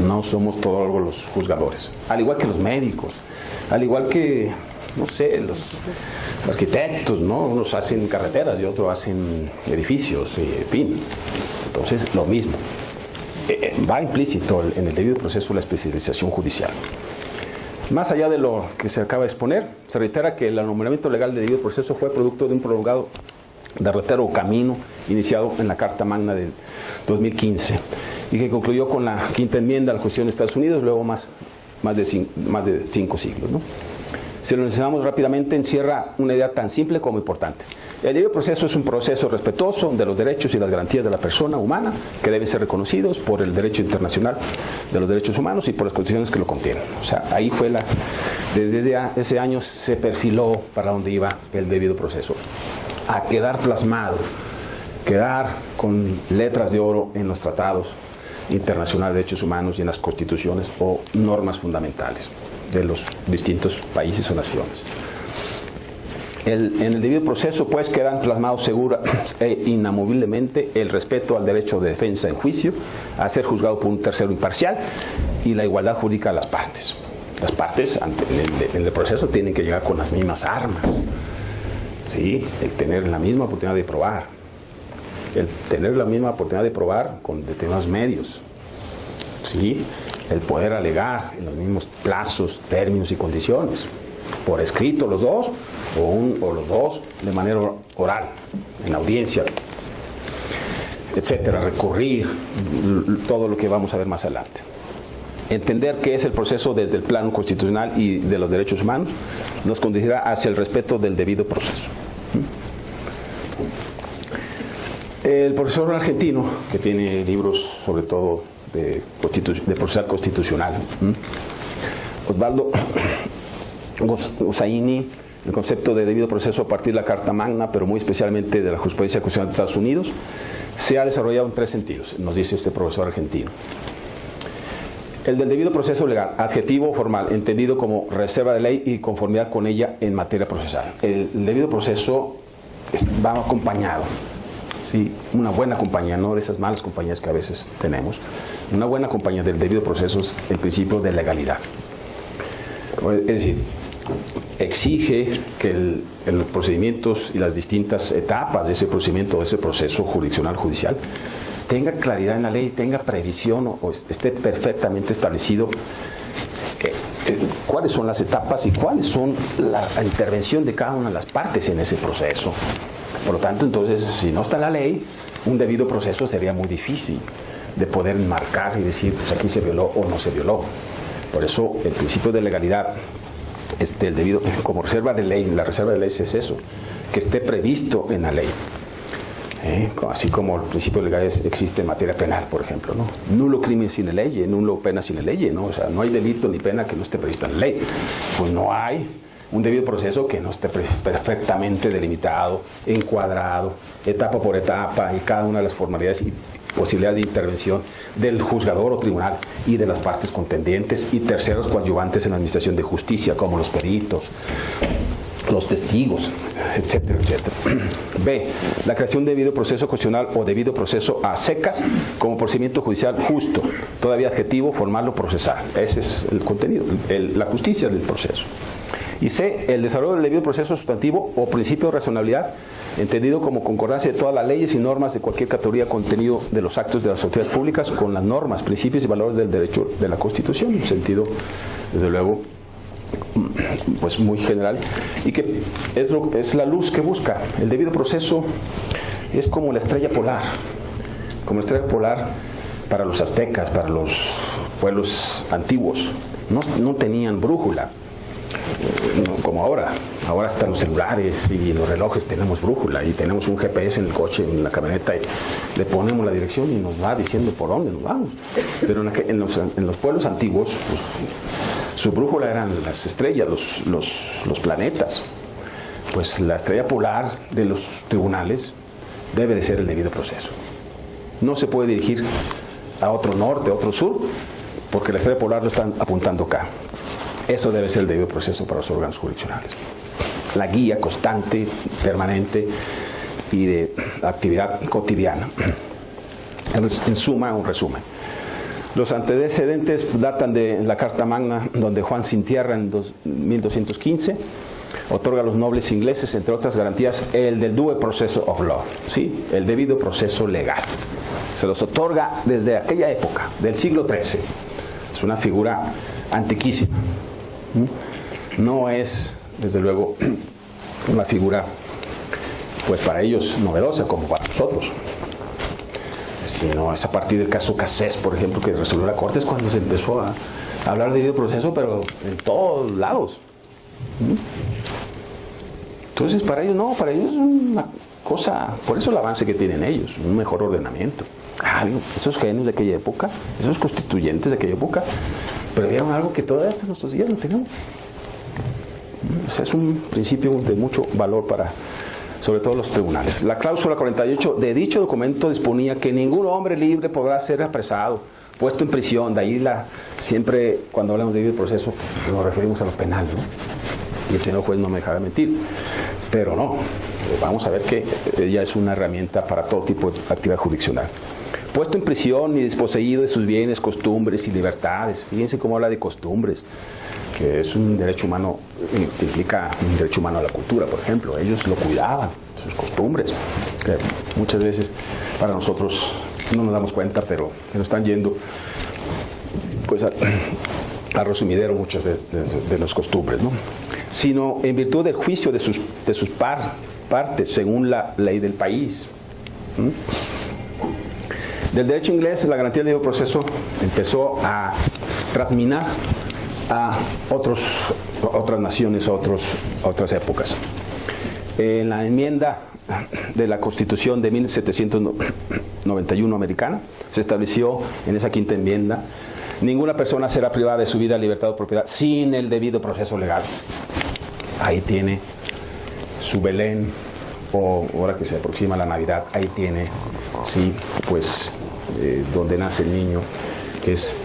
no somos todos los juzgadores, al igual que los médicos, al igual que, no sé, los arquitectos, ¿no? Unos hacen carreteras y otros hacen edificios, en fin. Entonces, lo mismo. Va implícito en el debido proceso la especialización judicial. Más allá de lo que se acaba de exponer, se reitera que el nombramiento legal de debido proceso fue producto de un prolongado derrotero camino iniciado en la Carta Magna del 2015 y que concluyó con la quinta enmienda a la Constitución de Estados Unidos, luego más de 5 siglos, ¿no? Si lo analizamos rápidamente, encierra una idea tan simple como importante. El debido proceso es un proceso respetuoso de los derechos y las garantías de la persona humana que deben ser reconocidos por el derecho internacional de los derechos humanos y por las constituciones que lo contienen. O sea, ahí fue desde ese año se perfiló para donde iba el debido proceso. A quedar plasmado, quedar con letras de oro en los tratados internacionales de derechos humanos y en las constituciones o normas fundamentales de los distintos países o naciones. En el debido proceso, pues, quedan plasmados segura e inamoviblemente el respeto al derecho de defensa en juicio, a ser juzgado por un tercero imparcial, y la igualdad jurídica de las partes. Las partes en el proceso tienen que llegar con las mismas armas, ¿sí? El tener la misma oportunidad de probar, el tener la misma oportunidad de probar con determinados medios, ¿sí? El poder alegar en los mismos plazos, términos y condiciones, por escrito los dos, o los dos de manera oral, en audiencia, etcétera, recurrir, todo lo que vamos a ver más adelante. Entender qué es el proceso desde el plano constitucional y de los derechos humanos nos conducirá hacia el respeto del debido proceso. El profesor argentino, que tiene libros sobre todo de procesal constitucional, Osvaldo Hussaini, el concepto de debido proceso a partir de la Carta Magna, pero muy especialmente de la jurisprudencia constitucional de Estados Unidos, se ha desarrollado en 3 sentidos, nos dice este profesor argentino. El del debido proceso legal, adjetivo formal, entendido como reserva de ley y conformidad con ella en materia procesal. El debido proceso va acompañado, ¿sí? Una buena compañía, no de esas malas compañías que a veces tenemos. Una buena compañía del debido proceso es el principio de legalidad. Es decir, exige que los procedimientos y las distintas etapas de ese procedimiento, de ese proceso jurisdiccional judicial, tenga claridad en la ley, tenga previsión o esté perfectamente establecido cuáles son las etapas y cuáles son la intervención de cada una de las partes en ese proceso. Por lo tanto, entonces, si no está en la ley, un debido proceso sería muy difícil de poder enmarcar y decir, pues aquí se violó o no se violó. Por eso, el principio de legalidad, el debido, como reserva de ley, la reserva de ley es eso, que esté previsto en la ley. así como el principio legal existe en materia penal, por ejemplo, ¿no? Nulo crimen sin ley, nulo pena sin ley, ¿no? O sea, no hay delito ni pena que no esté prevista en la ley. Pues no hay un debido proceso que no esté perfectamente delimitado, encuadrado, etapa por etapa, y cada una de las formalidades y posibilidades de intervención del juzgador o tribunal y de las partes contendientes y terceros coadyuvantes en la administración de justicia, como los peritos, los testigos, etcétera, etcétera. B. La creación de debido proceso constitucional o debido proceso a secas como procedimiento judicial justo, todavía adjetivo, formal o procesal. Ese es el contenido, la justicia del proceso. Y C. El desarrollo del debido proceso sustantivo o principio de razonabilidad, entendido como concordancia de todas las leyes y normas de cualquier categoría contenido de los actos de las autoridades públicas con las normas, principios y valores del derecho de la Constitución, en un sentido, desde luego, pues muy general, y que es la luz que busca. El debido proceso es como la estrella polar, para los aztecas, para los pueblos antiguos. No tenían brújula, como ahora. Ahora hasta los celulares y los relojes tenemos brújula y tenemos un GPS en el coche, en la camioneta, y le ponemos la dirección y nos va diciendo por dónde nos vamos. Pero en los pueblos antiguos, pues, su brújula eran las estrellas, los planetas. Pues la estrella polar de los tribunales debe de ser el debido proceso. No se puede dirigir a otro norte, a otro sur, porque la estrella polar lo están apuntando acá. Eso debe ser el debido proceso para los órganos jurisdiccionales. La guía constante, permanente y de actividad cotidiana. En suma, un resumen. Los antecedentes datan de la Carta Magna, donde Juan Sin Tierra en 1215 otorga a los nobles ingleses, entre otras garantías, el del due proceso of law, ¿sí? El debido proceso legal. Se los otorga desde aquella época, del siglo XIII. Es una figura antiquísima. No es, desde luego, una figura, pues para ellos, novedosa como para nosotros, sino es a partir del caso Cassés, por ejemplo, que resolvió la Corte, es cuando se empezó a hablar de debido proceso, pero en todos lados. Entonces, para ellos no, para ellos es una cosa, por eso el avance que tienen ellos, un mejor ordenamiento. Esos genios de aquella época, esos constituyentes de aquella época, pero vieron algo que todavía hasta nuestros días no tenemos. O sea, es un principio de mucho valor para, sobre todo, los tribunales. La cláusula 48 de dicho documento disponía que ningún hombre libre podrá ser apresado, puesto en prisión. De ahí siempre cuando hablamos de debido proceso nos referimos a lo penal, ¿no? Y el señor juez no me dejará mentir, pero no, vamos a ver que ella es una herramienta para todo tipo de actividad jurisdiccional. Puesto en prisión y desposeído de sus bienes, costumbres y libertades. Fíjense cómo habla de costumbres, que es un derecho humano, que implica un derecho humano a la cultura, por ejemplo. Ellos lo cuidaban, sus costumbres, que muchas veces para nosotros no nos damos cuenta, pero se nos están yendo pues a resumidero muchas de las costumbres, ¿no? Sino en virtud del juicio de sus partes, según la ley del país. Del derecho inglés, la garantía del debido proceso empezó a transminar a otras naciones, otras épocas. En la enmienda de la Constitución de 1791 americana, se estableció en esa quinta enmienda: ninguna persona será privada de su vida, libertad o propiedad sin el debido proceso legal. Ahí tiene su Belén, o ahora que se aproxima la Navidad, ahí tiene, sí, pues, donde nace el niño, que es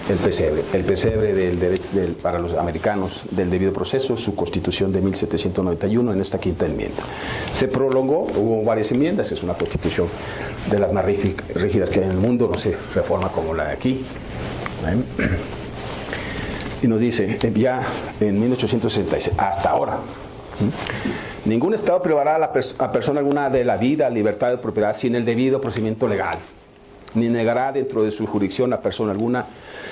el pesebre para los americanos del debido proceso, su Constitución de 1791 en esta quinta enmienda. Se prolongó, hubo varias enmiendas, es una Constitución de las más rígidas que hay en el mundo, no se reforma como la de aquí. Y nos dice, ya en 1866, hasta ahora, ningún Estado privará a persona alguna de la vida, libertad o propiedad sin el debido procedimiento legal, ni negará dentro de su jurisdicción a persona alguna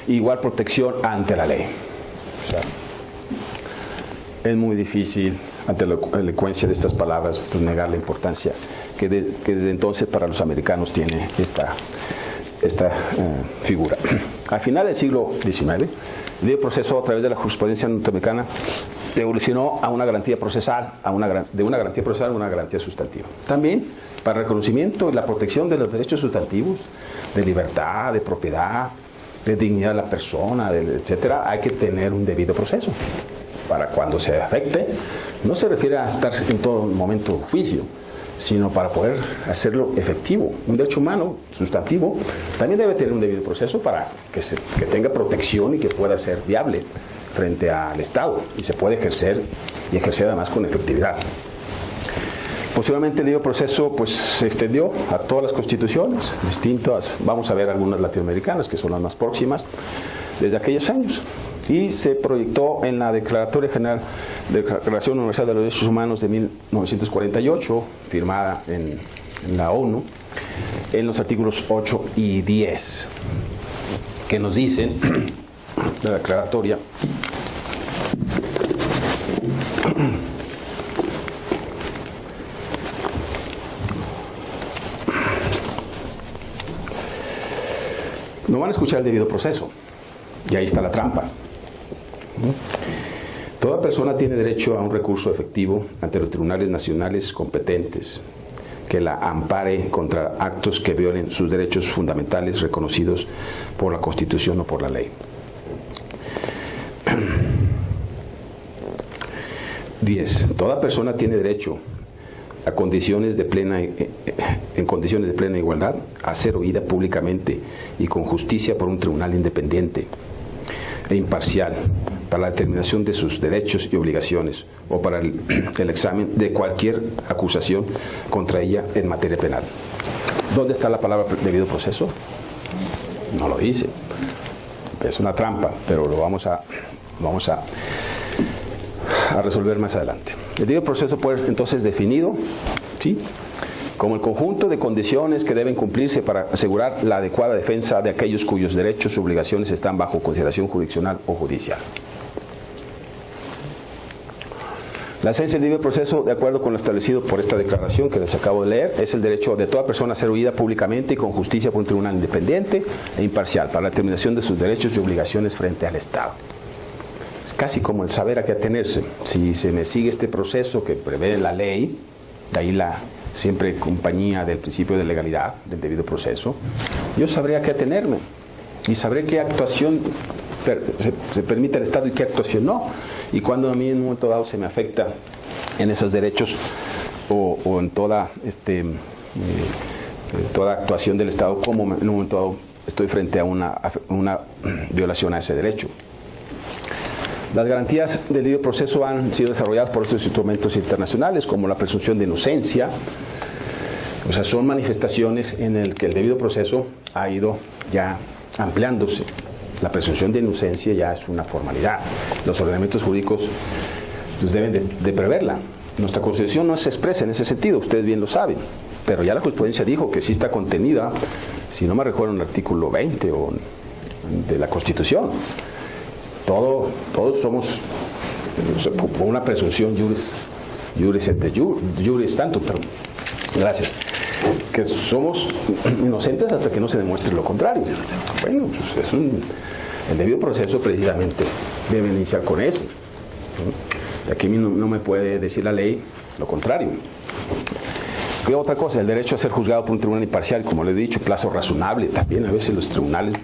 igual protección ante la ley. O sea, es muy difícil, ante la elocuencia de estas palabras, pues negar la importancia que desde entonces para los americanos tiene esta figura. Al final del siglo XIX, el debido proceso, a través de la jurisprudencia norteamericana, evolucionó a una garantía procesal, de una garantía procesal a una garantía sustantiva. También para el reconocimiento y la protección de los derechos sustantivos, de libertad, de propiedad, de dignidad de la persona, etcétera, hay que tener un debido proceso. Para cuando se afecte, no se refiere a estar en todo momento juicio, sino para poder hacerlo efectivo. Un derecho humano sustantivo también debe tener un debido proceso para que tenga protección y que pueda ser viable frente al Estado y se puede ejercer y ejercer además con efectividad. Posteriormente el debido proceso pues se extendió a todas las constituciones distintas, vamos a ver algunas latinoamericanas que son las más próximas desde aquellos años, y se proyectó en la Declaratoria General de la Declaración Universal de los Derechos Humanos de 1948, firmada en la ONU, en los artículos 8 y 10, que nos dicen, la declaratoria, no van a escuchar el debido proceso, y ahí está la trampa. Toda persona tiene derecho a un recurso efectivo ante los tribunales nacionales competentes que la ampare contra actos que violen sus derechos fundamentales reconocidos por la Constitución o por la ley. 10. Toda persona tiene derecho a en condiciones de plena igualdad a ser oída públicamente y con justicia por un tribunal independiente e imparcial para la determinación de sus derechos y obligaciones o para el examen de cualquier acusación contra ella en materia penal. ¿Dónde está la palabra debido proceso? No lo dice. Es una trampa, pero lo vamos a resolver más adelante. El debido proceso puede ser entonces definido, ¿sí?, como el conjunto de condiciones que deben cumplirse para asegurar la adecuada defensa de aquellos cuyos derechos y obligaciones están bajo consideración jurisdiccional o judicial. La esencia del debido proceso, de acuerdo con lo establecido por esta declaración que les acabo de leer, es el derecho de toda persona a ser oída públicamente y con justicia por un tribunal independiente e imparcial para la determinación de sus derechos y obligaciones frente al Estado. Es casi como el saber a qué atenerse. Si se me sigue este proceso que prevé la ley, de ahí la siempre compañía del principio de legalidad, del debido proceso, yo sabré a qué atenerme y sabré qué actuación se permite al Estado y qué actuación no. Y cuando a mí en un momento dado se me afecta en esos derechos o en toda actuación del Estado, como en un momento dado estoy frente a una violación a ese derecho. Las garantías del debido proceso han sido desarrolladas por estos instrumentos internacionales, como la presunción de inocencia. O sea, son manifestaciones en el que el debido proceso ha ido ya ampliándose. La presunción de inocencia ya es una formalidad. Los ordenamientos jurídicos pues, deben de preverla. Nuestra Constitución no se expresa en ese sentido, ustedes bien lo saben, pero ya la jurisprudencia dijo que sí está contenida, si no me recuerdo, en el artículo 20 de la Constitución. Todos somos por una presunción juris et juris tantum, pero gracias, que somos inocentes hasta que no se demuestre lo contrario. Bueno, pues el debido proceso precisamente debe iniciar con eso. Y aquí no me puede decir la ley lo contrario. ¿Qué otra cosa? El derecho a ser juzgado por un tribunal imparcial, como le he dicho, plazo razonable. También a veces los tribunales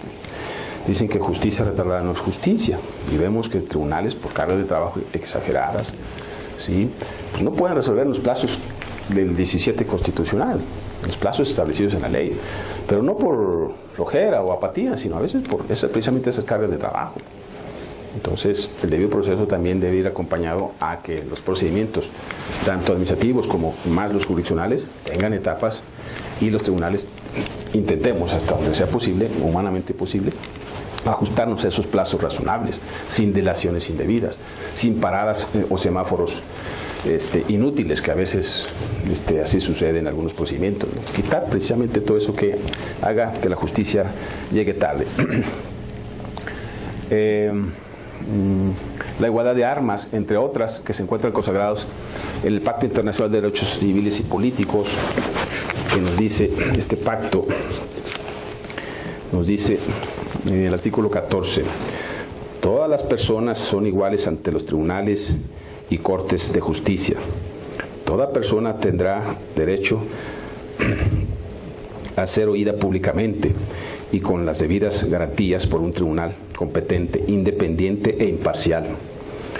dicen que justicia retardada no es justicia, y vemos que tribunales por cargas de trabajo exageradas, ¿sí?, pues no pueden resolver los plazos del 17 constitucional, los plazos establecidos en la ley, pero no por flojera o apatía, sino a veces por precisamente esas cargas de trabajo. Entonces el debido proceso también debe ir acompañado a que los procedimientos, tanto administrativos como más los jurisdiccionales, tengan etapas y los tribunales intentemos hasta donde sea posible, humanamente posible, ajustarnos a esos plazos razonables, sin dilaciones indebidas, sin paradas o semáforos inútiles, que a veces así sucede en algunos procedimientos, ¿no? Quitar precisamente todo eso que haga que la justicia llegue tarde. La igualdad de armas, entre otras, que se encuentran consagrados en el Pacto Internacional de Derechos Civiles y Políticos, que nos dice, este pacto nos dice en el artículo 14, todas las personas son iguales ante los tribunales y cortes de justicia. Toda persona tendrá derecho a ser oída públicamente y con las debidas garantías por un tribunal competente, independiente e imparcial,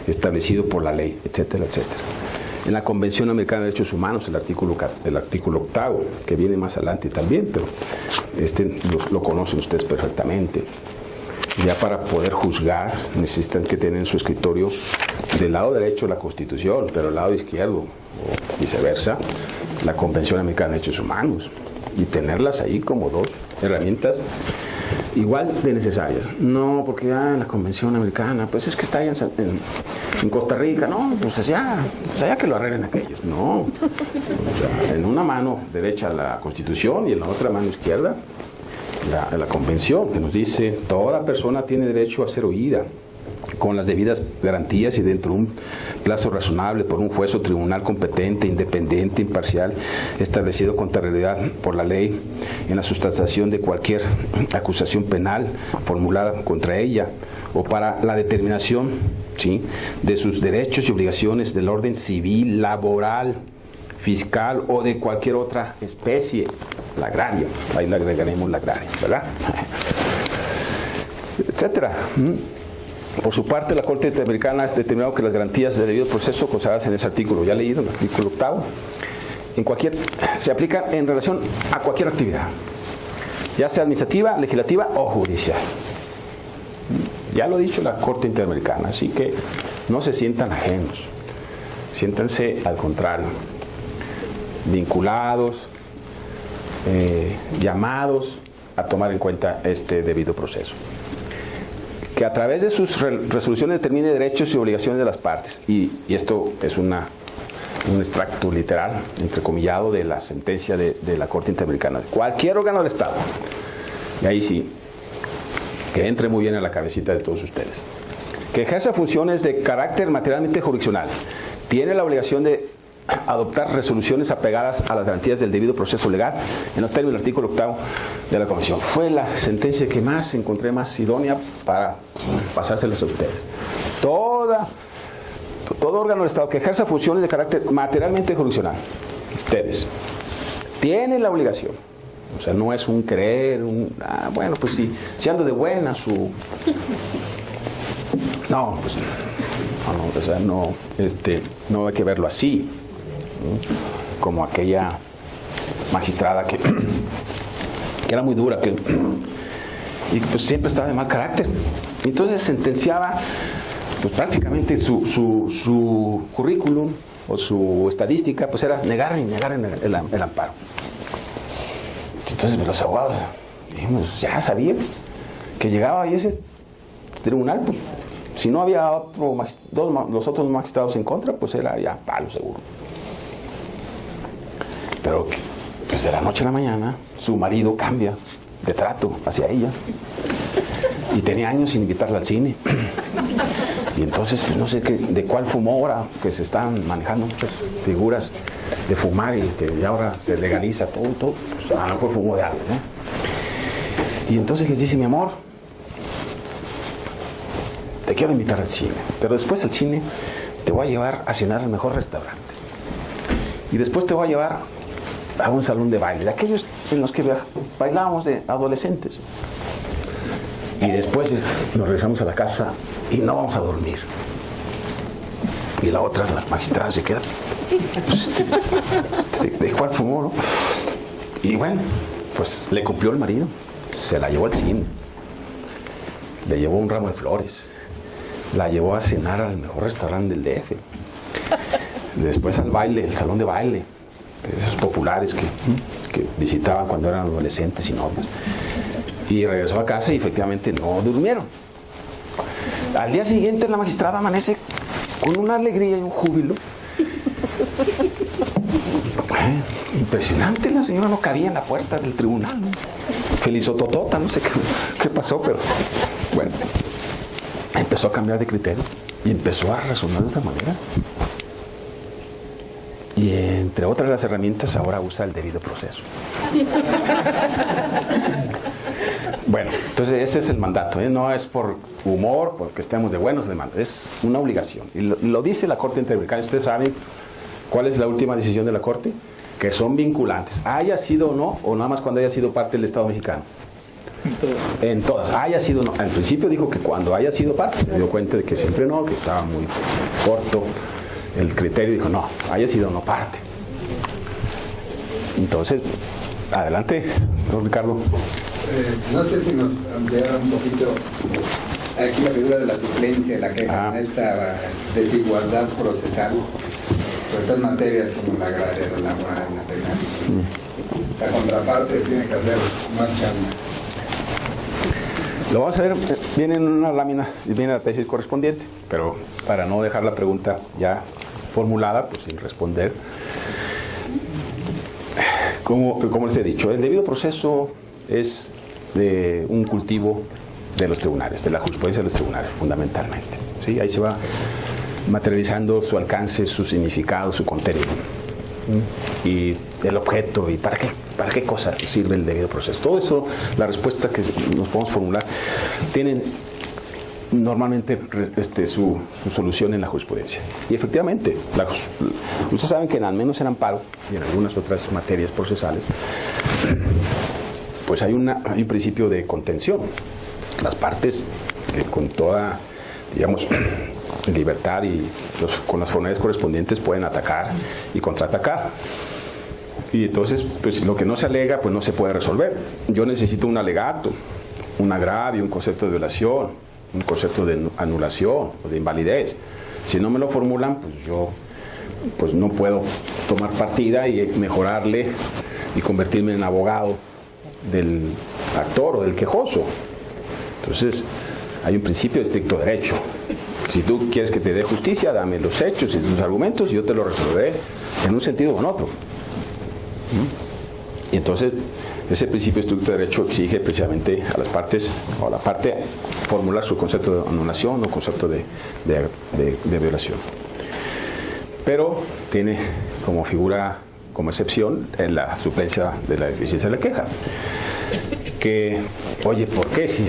establecido por la ley, etcétera, etcétera. En la Convención Americana de Derechos Humanos, el artículo 8, que viene más adelante también, pero lo conocen ustedes perfectamente. Ya para poder juzgar necesitan que tengan en su escritorio del lado derecho la Constitución, pero del lado izquierdo, o viceversa, la Convención Americana de Derechos Humanos, y tenerlas ahí como dos herramientas igual de necesarias. No, porque ya en la Convención Americana, pues es que está allá en Costa Rica, no, pues allá que lo arreglen aquellos. No, o sea, en una mano derecha la Constitución y en la otra mano izquierda la Convención, que nos dice toda persona tiene derecho a ser oída con las debidas garantías y dentro de un plazo razonable por un juez o tribunal competente, independiente, imparcial, establecido con anterioridad por la ley en la sustanciación de cualquier acusación penal formulada contra ella o para la determinación, ¿sí?, de sus derechos y obligaciones del orden civil, laboral, fiscal o de cualquier otra especie, la agraria, ahí le agregaremos la agraria, ¿verdad? Etcétera. Por su parte, la Corte Interamericana ha determinado que las garantías de debido proceso consagradas en ese artículo, ya leído, el artículo 8, se aplican en relación a cualquier actividad, ya sea administrativa, legislativa o judicial. Ya lo ha dicho la Corte Interamericana, así que no se sientan ajenos, siéntanse al contrario, vinculados, llamados a tomar en cuenta este debido proceso. Que a través de sus resoluciones determine derechos y obligaciones de las partes. Y esto es un extracto literal, entrecomillado, de la sentencia de la Corte Interamericana. Cualquier órgano del Estado. Y ahí sí, que entre muy bien a la cabecita de todos ustedes. Que ejerza funciones de carácter materialmente jurisdiccional. Tiene la obligación de adoptar resoluciones apegadas a las garantías del debido proceso legal en los términos del artículo 8 de la Convención. Fue la sentencia que más encontré más idónea para pasárselas a ustedes. Todo órgano del Estado que ejerza funciones de carácter materialmente jurisdiccional, ustedes tienen la obligación, o sea, no es un creer, bueno, pues si ando de buena no, pues no, o sea, no hay que verlo así, como aquella magistrada que era muy dura, y pues siempre estaba de mal carácter. Entonces sentenciaba pues prácticamente su currículum o su estadística, pues era negar el amparo. Entonces los abogados dijimos, ya sabía que llegaba ahí ese tribunal, pues si no había los otros magistrados en contra, pues era ya palo seguro. Pero pues de la noche a la mañana su marido cambia de trato hacia ella y tenía años sin invitarla al cine. Y entonces pues no sé de cuál fumó ahora, que se están manejando muchas figuras de fumar y que ya ahora se legaliza todo, pues a lo mejor fumó de algo, ¿no? Y entonces le dice, mi amor, te quiero invitar al cine, pero después del cine te voy a llevar a cenar al mejor restaurante y después te voy a llevar a un salón de baile, de aquellos en los que bailábamos de adolescentes, y después nos regresamos a la casa y no vamos a dormir. Y la otra, la magistrada, se queda de cuál fumó, ¿no? Y bueno, pues le cumplió el marido, se la llevó al cine, le llevó un ramo de flores, la llevó a cenar al mejor restaurante del DF, después al baile, el salón de baile, de esos populares que visitaban cuando eran adolescentes y novios, y regresó a casa y efectivamente no durmieron. Al día siguiente la magistrada amanece con una alegría y un júbilo impresionante. La señora no cabía en la puerta del tribunal, ¿no? Felizototota, no sé qué pasó, pero bueno, empezó a cambiar de criterio y empezó a razonar de otra manera. Y entre otras las herramientas ahora usa el debido proceso. Bueno, entonces ese es el mandato, ¿eh? No es por humor, porque estemos de buenos de malos, es una obligación. Y lo dice la Corte Interamericana. Ustedes saben cuál es la última decisión de la Corte, que son vinculantes, haya sido o no, o nada más cuando haya sido parte del Estado mexicano. En todas, haya sido o no. Al principio dijo que cuando haya sido parte, me dio cuenta de que siempre no, que estaba muy corto el criterio, dijo no, haya sido o no parte. Entonces, adelante, don Ricardo. No sé si nos ampliara un poquito aquí la figura de la suplencia, la queja, esta desigualdad procesal, sobre estas materias como la agraria, la laboral, la penal. La contraparte tiene que hacer más chamba. Lo vamos a ver, viene en una lámina y viene la tesis correspondiente, pero para no dejar la pregunta ya formulada, pues sin responder. Como les he dicho, el debido proceso es de un cultivo de los tribunales, de la jurisprudencia de los tribunales, fundamentalmente. ¿Sí? Ahí se va materializando su alcance, su significado, su contenido. Y el objeto, y para qué cosa sirve el debido proceso. Todo eso, la respuesta que nos podemos formular, tienen normalmente su solución en la jurisprudencia. Y efectivamente, ustedes saben que al menos en amparo y en algunas otras materias procesales, pues hay un principio de contención. Las partes, con toda, digamos, libertad y con las formalidades correspondientes, pueden atacar y contraatacar. Y entonces, pues lo que no se alega, pues no se puede resolver. Yo necesito un alegato, un agravio, un concepto de violación, un concepto de anulación o de invalidez. Si no me lo formulan, pues yo pues no puedo tomar partida y mejorarle y convertirme en abogado del actor o del quejoso. Entonces, hay un principio de estricto derecho. Si tú quieres que te dé justicia, dame los hechos y tus argumentos y yo te lo resolveré en un sentido o en otro. Y entonces, ese principio de estricto derecho exige precisamente a las partes, o a la parte, formular su concepto de anulación o concepto de violación. Pero tiene como figura, como excepción, en la suplencia de la deficiencia de la queja. Que, oye, ¿por qué? Si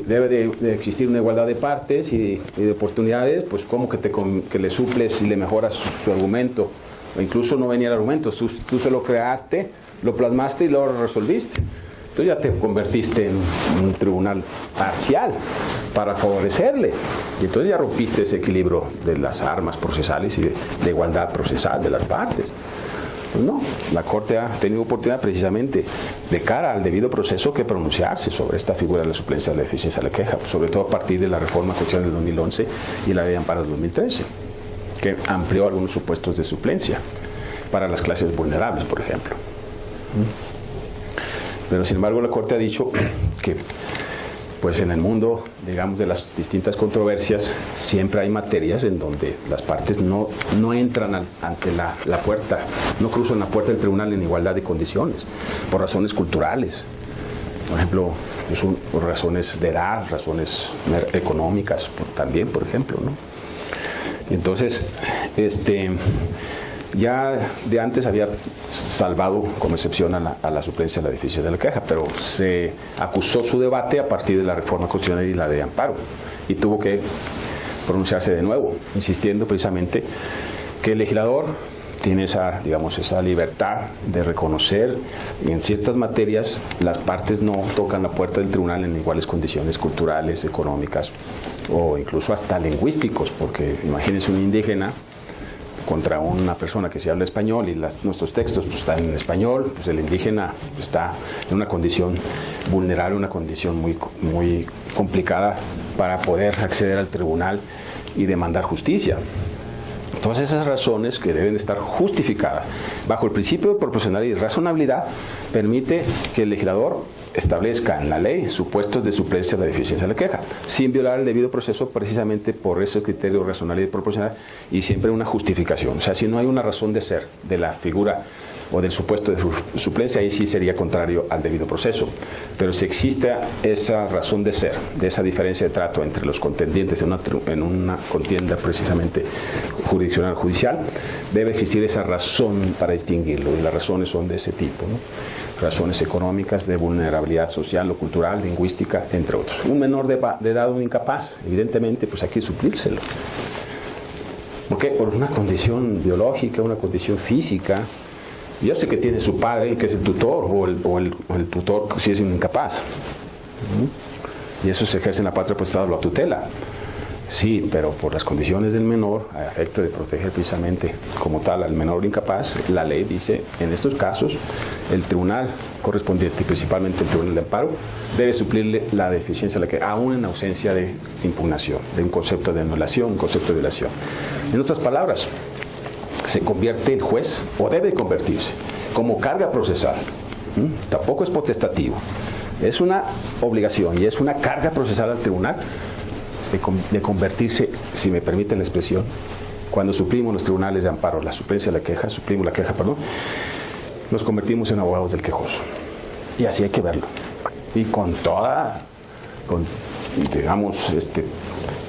debe de existir una igualdad de partes y de oportunidades, pues ¿cómo que le suples y le mejoras su argumento? O incluso no venía el argumento, tú se lo creaste, lo plasmaste y lo resolviste. Entonces ya te convertiste en un tribunal parcial para favorecerle. Y entonces ya rompiste ese equilibrio de las armas procesales y de igualdad procesal de las partes. Pues no, la Corte ha tenido oportunidad precisamente de cara al debido proceso que pronunciarse sobre esta figura de la suplencia de la deficiencia de la queja, sobre todo a partir de la reforma constitucional del 2011 y la ley de amparo del 2013, que amplió algunos supuestos de suplencia para las clases vulnerables, por ejemplo. Pero sin embargo la Corte ha dicho que pues en el mundo, digamos, de las distintas controversias, siempre hay materias en donde las partes no entran ante la puerta, no cruzan la puerta del tribunal en igualdad de condiciones, por razones culturales, por ejemplo, por razones de edad, razones económicas, también, por ejemplo, ¿no? Entonces, ya de antes había salvado como excepción a la suplencia de la deficiencia de la queja, pero se acusó su debate a partir de la reforma constitucional y la de amparo, y tuvo que pronunciarse de nuevo, insistiendo precisamente que el legislador tiene esa libertad de reconocer en ciertas materias las partes no tocan la puerta del tribunal en iguales condiciones culturales, económicas o incluso hasta lingüísticos, porque imagínense un indígena contra una persona que se habla español y nuestros textos pues, están en español, pues el indígena está en una condición vulnerable, una condición muy, muy complicada para poder acceder al tribunal y demandar justicia. Todas esas razones que deben estar justificadas bajo el principio de proporcionalidad y razonabilidad permite que el legislador establezca en la ley supuestos de suplencia de la deficiencia de la queja, sin violar el debido proceso precisamente por ese criterio racional y proporcional y siempre una justificación. O sea, si no hay una razón de ser de la figura o del supuesto de suplencia, ahí sí sería contrario al debido proceso. Pero si existe esa razón de ser, de esa diferencia de trato entre los contendientes en una contienda precisamente jurisdiccional judicial, debe existir esa razón para distinguirlo, y las razones son de ese tipo, ¿no? razones económicas, de vulnerabilidad social o cultural, lingüística, entre otros. Un menor de edad, un incapaz, evidentemente, pues hay que suplírselo. ¿Por qué? Por una condición biológica, una condición física. Yo sé que tiene su padre, que es el tutor, o el tutor si es un incapaz. Y eso se ejerce en la patria potestad o la tutela. Sí, pero por las condiciones del menor, a efecto de proteger precisamente como tal al menor incapaz, la ley dice, en estos casos, el tribunal correspondiente, principalmente el tribunal de amparo, debe suplirle la deficiencia, aún en ausencia de impugnación, de un concepto de anulación, un concepto de violación. En otras palabras, se convierte el juez, o debe convertirse, como carga procesal. Tampoco es potestativo. Es una obligación y es una carga procesal al tribunal de convertirse, si me permiten la expresión, cuando suplimos los tribunales de amparo, la suplencia de la queja, suplimos la queja, perdón, nos convertimos en abogados del quejoso. Y así hay que verlo. Y con toda, digamos,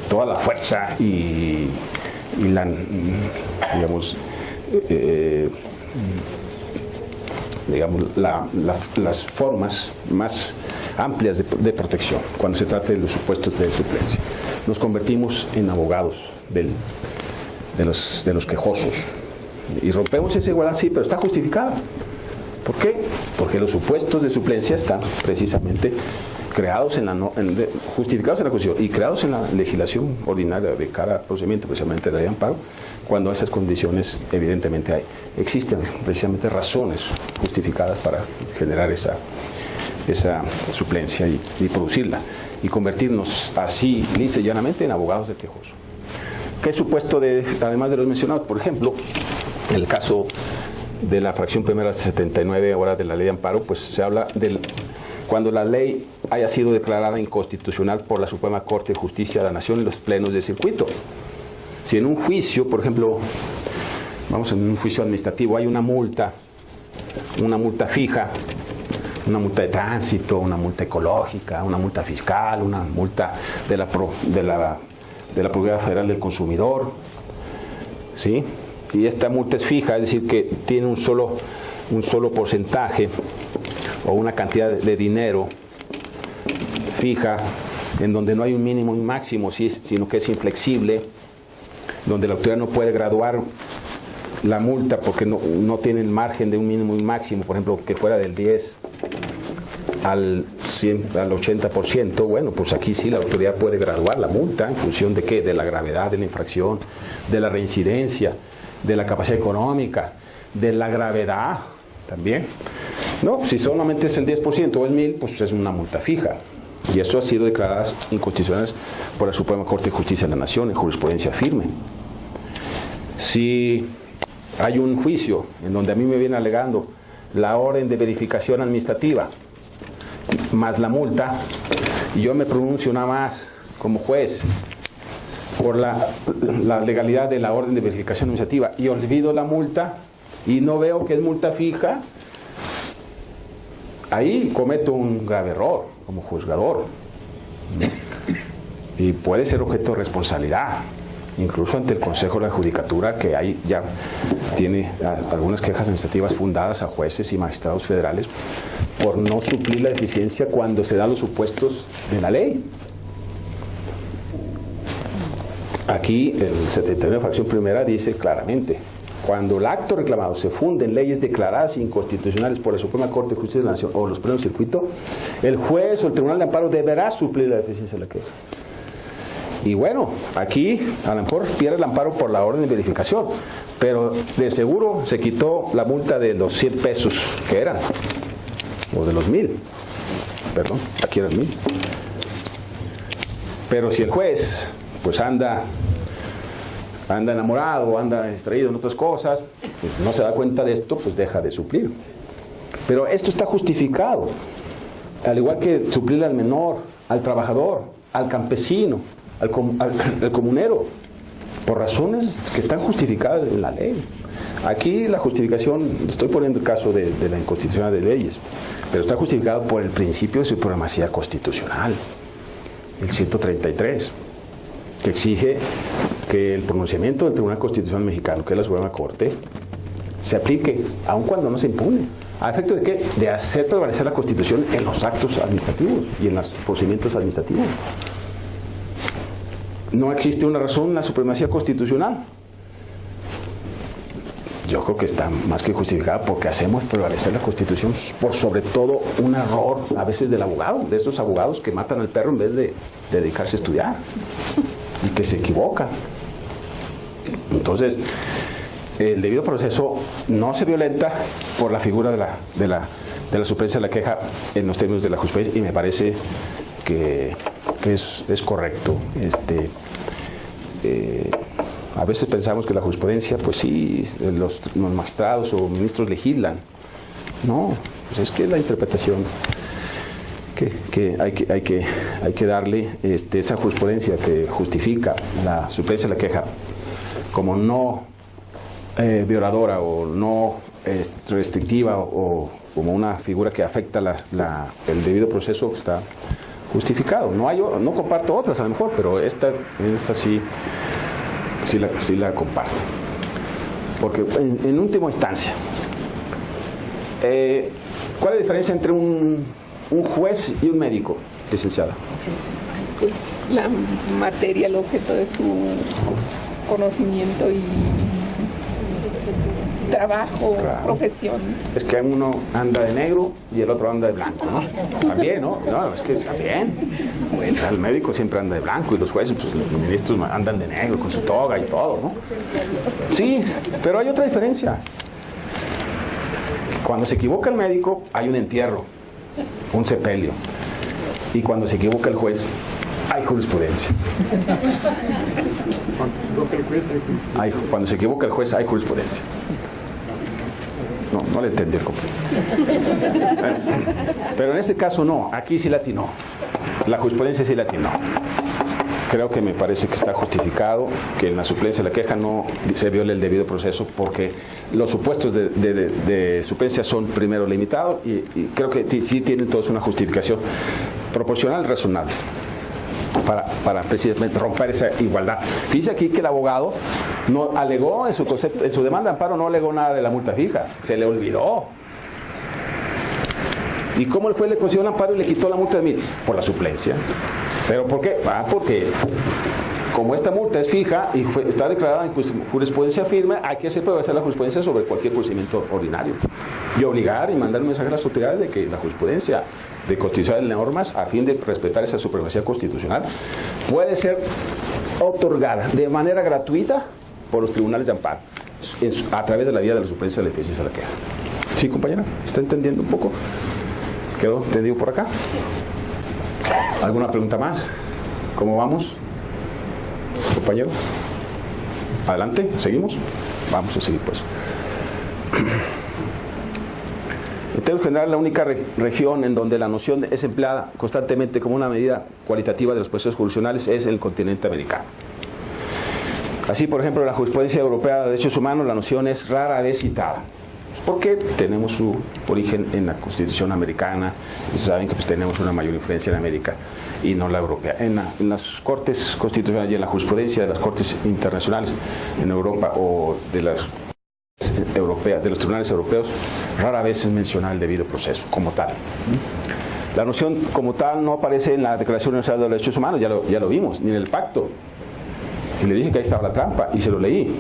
toda la fuerza y la, digamos, las formas más amplias de protección cuando se trata de los supuestos de suplencia. Nos convertimos en abogados de los quejosos y rompemos esa igualdad, sí, pero está justificada. ¿Por qué? Porque los supuestos de suplencia están precisamente creados justificados en la Constitución y creados en la legislación ordinaria de cada procedimiento, precisamente de la ley de amparo, cuando esas condiciones evidentemente existen precisamente razones justificadas para generar esa suplencia y producirla y convertirnos así lisa y llanamente en abogados del quejoso. ¿Qué supuesto además de los mencionados? Por ejemplo, en el caso de la fracción primera 79 horas de la ley de amparo, pues se habla del cuando la ley haya sido declarada inconstitucional por la Suprema Corte de Justicia de la Nación en los plenos de circuito. Si en un juicio, por ejemplo, en un juicio administrativo hay una multa fija, una multa de tránsito, una multa ecológica, una multa fiscal, una multa de la Procuraduría Federal del Consumidor, ¿sí? Y esta multa es fija, es decir, que tiene un solo porcentaje o una cantidad de dinero fija, en donde no hay un mínimo y un máximo, sino que es inflexible, donde la autoridad no puede graduar la multa porque no tiene el margen de un mínimo y un máximo, por ejemplo, que fuera del 10 al 80%, bueno, pues aquí sí la autoridad puede graduar la multa en función de ¿qué? De la gravedad de la infracción, de la reincidencia, de la capacidad económica, de la gravedad también. No, si solamente es el 10% o el 1000, pues es una multa fija. Y eso ha sido declarado inconstitucional por la Suprema Corte de Justicia de la Nación en jurisprudencia firme. Si hay un juicio en donde a mí me viene alegando la orden de verificación administrativa más la multa, y yo me pronuncio nada más como juez por la legalidad de la orden de verificación administrativa y olvido la multa y no veo que es multa fija, ahí cometo un grave error como juzgador y puede ser objeto de responsabilidad, incluso ante el Consejo de la Judicatura, que ahí ya tiene algunas quejas administrativas fundadas a jueces y magistrados federales por no suplir la deficiencia cuando se dan los supuestos de la ley. Aquí el 79 fracción primera dice claramente: cuando el acto reclamado se funde en leyes declaradas inconstitucionales por la Suprema Corte de Justicia de la Nación o los plenos de circuito, el juez o el Tribunal de Amparo deberá suplir la deficiencia de la queja. Y bueno, aquí a lo mejor pierde el amparo por la orden de verificación, pero de seguro se quitó la multa de los 100 pesos que eran, o de los 1000, perdón, aquí eran 1000. Pero si el juez pues anda enamorado, anda distraído en otras cosas, pues no se da cuenta de esto, pues deja de suplir. Pero esto está justificado, al igual que suplirle al menor, al trabajador, al campesino, al comunero, por razones que están justificadas en la ley. Aquí la justificación, estoy poniendo el caso de la inconstitucionalidad de leyes, pero está justificado por el principio de supremacía constitucional, el 133, que exige que el pronunciamiento del Tribunal Constitucional Mexicano, que es la Suprema Corte, se aplique, aun cuando no se impugne, ¿A efecto de qué? De hacer prevalecer la Constitución en los actos administrativos y en los procedimientos administrativos. No existe una razón en la supremacía constitucional. Yo creo que está más que justificada porque hacemos prevalecer la Constitución por sobre todo un error a veces del abogado, de estos abogados que matan al perro en vez de dedicarse a estudiar y que se equivocan. Entonces, el debido proceso no se violenta por la figura de la suplencia de la queja en los términos de la jurisprudencia, y me parece que es correcto. A veces pensamos que la jurisprudencia, pues sí, los magistrados o ministros legislan. No, pues es que la interpretación que hay que darle, esa jurisprudencia que justifica la suplencia de la queja como no violadora o no restrictiva o como una figura que afecta el debido proceso, está justificado. No comparto otras a lo mejor, pero esta sí la comparto. Porque en última instancia, ¿cuál es la diferencia entre un juez y un médico, licenciada? Pues la materia, el objeto de su conocimiento y trabajo, claro. Profesión. Es que uno anda de negro y el otro anda de blanco, ¿no? También, ¿no? No, es que también. Bueno, el médico siempre anda de blanco y los jueces, pues los ministros andan de negro con su toga y todo, ¿no? Sí, pero hay otra diferencia. Cuando se equivoca el médico, hay un entierro, un sepelio. Y cuando se equivoca el juez, hay jurisprudencia. Cuando se equivoca el juez, hay jurisprudencia. No le entendí el completo. Pero en este caso no, aquí sí latinó. La jurisprudencia sí latinó. Creo que me parece que está justificado que en la suplencia de la queja no se viole el debido proceso, porque los supuestos de suplencia son primero limitados y creo que sí tienen todos una justificación proporcional y razonable para precisamente romper esa igualdad. Dice aquí que el abogado no alegó en su demanda de amparo, no alegó nada de la multa fija, se le olvidó. ¿Y cómo el juez le concedió el amparo y le quitó la multa de 1,000? Por la suplencia. ¿Pero por qué? Porque como esta multa es fija y está declarada en jurisprudencia firme, hay que hacer prevalecer la jurisprudencia sobre cualquier procedimiento ordinario y obligar y mandar un mensaje a las autoridades de que la jurisprudencia de constitucionales normas, a fin de respetar esa supremacía constitucional, puede ser otorgada de manera gratuita por los tribunales de amparo a través de la vía de la suplencia de la eficiencia de la queja. ¿Sí, compañera? ¿Está entendiendo un poco? ¿Quedó entendido por acá? ¿Alguna pregunta más? ¿Cómo vamos, compañero? Adelante, ¿seguimos? Vamos a seguir, pues. En términos generales, la única región en donde la noción es empleada constantemente como una medida cualitativa de los procesos jurisdiccionales es el continente americano. Así, por ejemplo, en la jurisprudencia europea de derechos humanos, la noción es rara vez citada, porque tenemos su origen en la Constitución americana, y saben que pues, tenemos una mayor influencia en América y no la europea. En las cortes constitucionales y en la jurisprudencia de las cortes internacionales en Europa o de las europeas, de los tribunales europeos, rara vez es mencionado el debido proceso como tal. La noción como tal no aparece en la Declaración Universal de los Derechos Humanos, ya lo vimos, ni en el pacto. Y le dije que ahí estaba la trampa y se lo leí.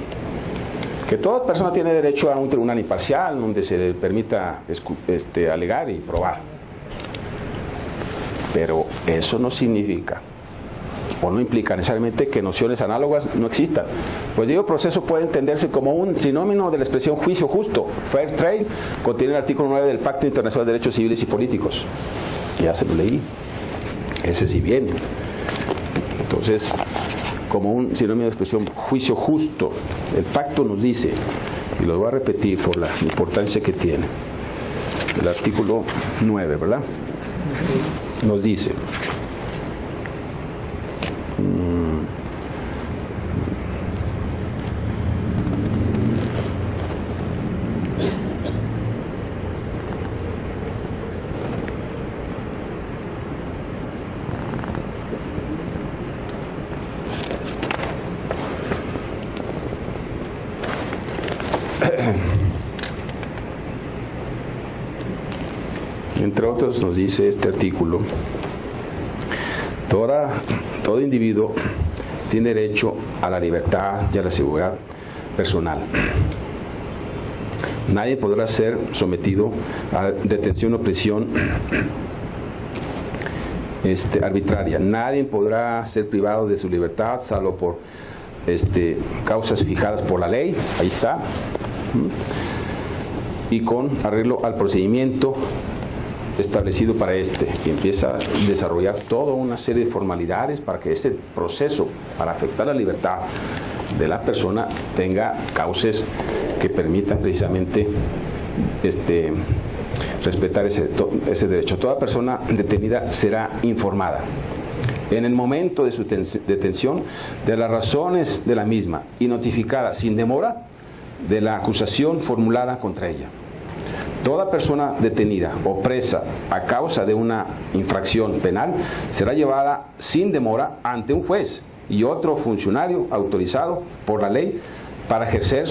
Que toda persona tiene derecho a un tribunal imparcial donde se le permita alegar y probar. Pero eso no significa o no implica necesariamente que nociones análogas no existan. Pues digo, proceso puede entenderse como un sinónimo de la expresión juicio justo. Fair trial contiene el artículo 9 del Pacto Internacional de Derechos Civiles y Políticos. Ya se lo leí. Ese sí viene. Entonces, como un sinónimo de expresión juicio justo, el pacto nos dice, y lo voy a repetir por la importancia que tiene, el artículo 9, ¿verdad? Nos dice: entre otros, nos dice este artículo, todo individuo tiene derecho a la libertad y a la seguridad personal. Nadie podrá ser sometido a detención o prisión arbitraria. Nadie podrá ser privado de su libertad salvo por causas fijadas por la ley. Ahí está. Y con arreglo al procedimiento establecido para y empieza a desarrollar toda una serie de formalidades para que este proceso para afectar la libertad de la persona tenga causas que permitan precisamente respetar ese derecho. Toda persona detenida será informada en el momento de su detención de las razones de la misma y notificada sin demora de la acusación formulada contra ella. Toda persona detenida o presa a causa de una infracción penal será llevada sin demora ante un juez y otro funcionario autorizado por la ley para ejercer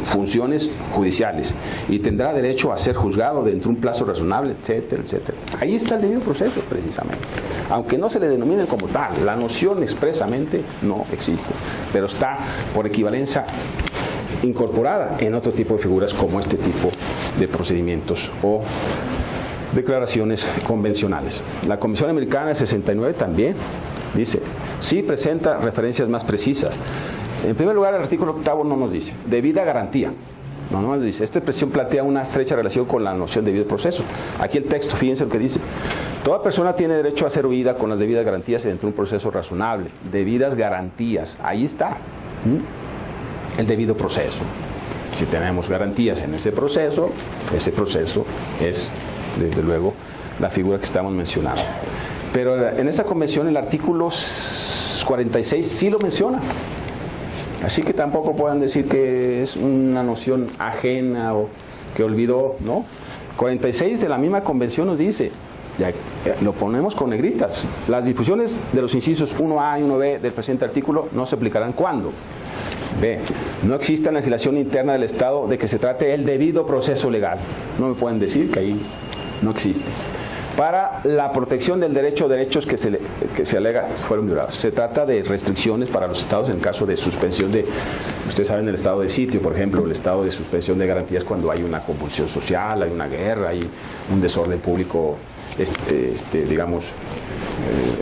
funciones judiciales y tendrá derecho a ser juzgado dentro de un plazo razonable, etcétera, etcétera. Ahí está el debido proceso, precisamente. Aunque no se le denomine como tal, la noción expresamente no existe, pero está por equivalencia incorporada en otro tipo de figuras como este tipo de procedimientos o declaraciones convencionales. La Convención Americana del 69 también dice, sí presenta referencias más precisas. En primer lugar, el artículo 8 no nos dice debida garantía. No nos dice. Esta expresión plantea una estrecha relación con la noción de debido proceso. Aquí el texto, fíjense lo que dice. Toda persona tiene derecho a ser oída con las debidas garantías dentro de un proceso razonable. Debidas garantías. Ahí está. El debido proceso. Si tenemos garantías en ese proceso es, desde luego, la figura que estamos mencionando. Pero en esta convención el artículo 46 sí lo menciona. Así que tampoco puedan decir que es una noción ajena o que olvidó, ¿no? 46 de la misma convención nos dice, ya lo ponemos con negritas, las disposiciones de los incisos 1A y 1B del presente artículo no se aplicarán ¿cuándo? B. No existe legislación interna del Estado de que se trate el debido proceso legal. No me pueden decir que ahí no existe. Para la protección del derecho o derechos que se alega fueron violados. Se trata de restricciones para los estados en caso de suspensión de, ustedes saben, el estado de sitio, por ejemplo, el estado de suspensión de garantías cuando hay una convulsión social, hay una guerra, hay un desorden público, digamos,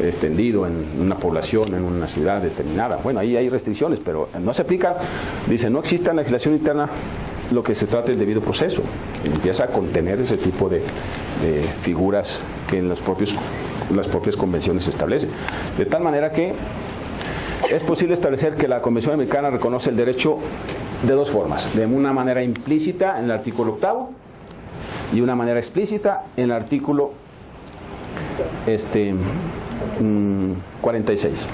extendido en una población, en una ciudad determinada. Bueno, ahí hay restricciones, pero no se aplica, dice, no existe en la legislación interna lo que se trata del debido proceso. Y empieza a contener ese tipo de figuras que en las propias convenciones se establecen. De tal manera que es posible establecer que la Convención Americana reconoce el derecho de dos formas, de una manera implícita en el artículo 8 y una manera explícita en el artículo 46.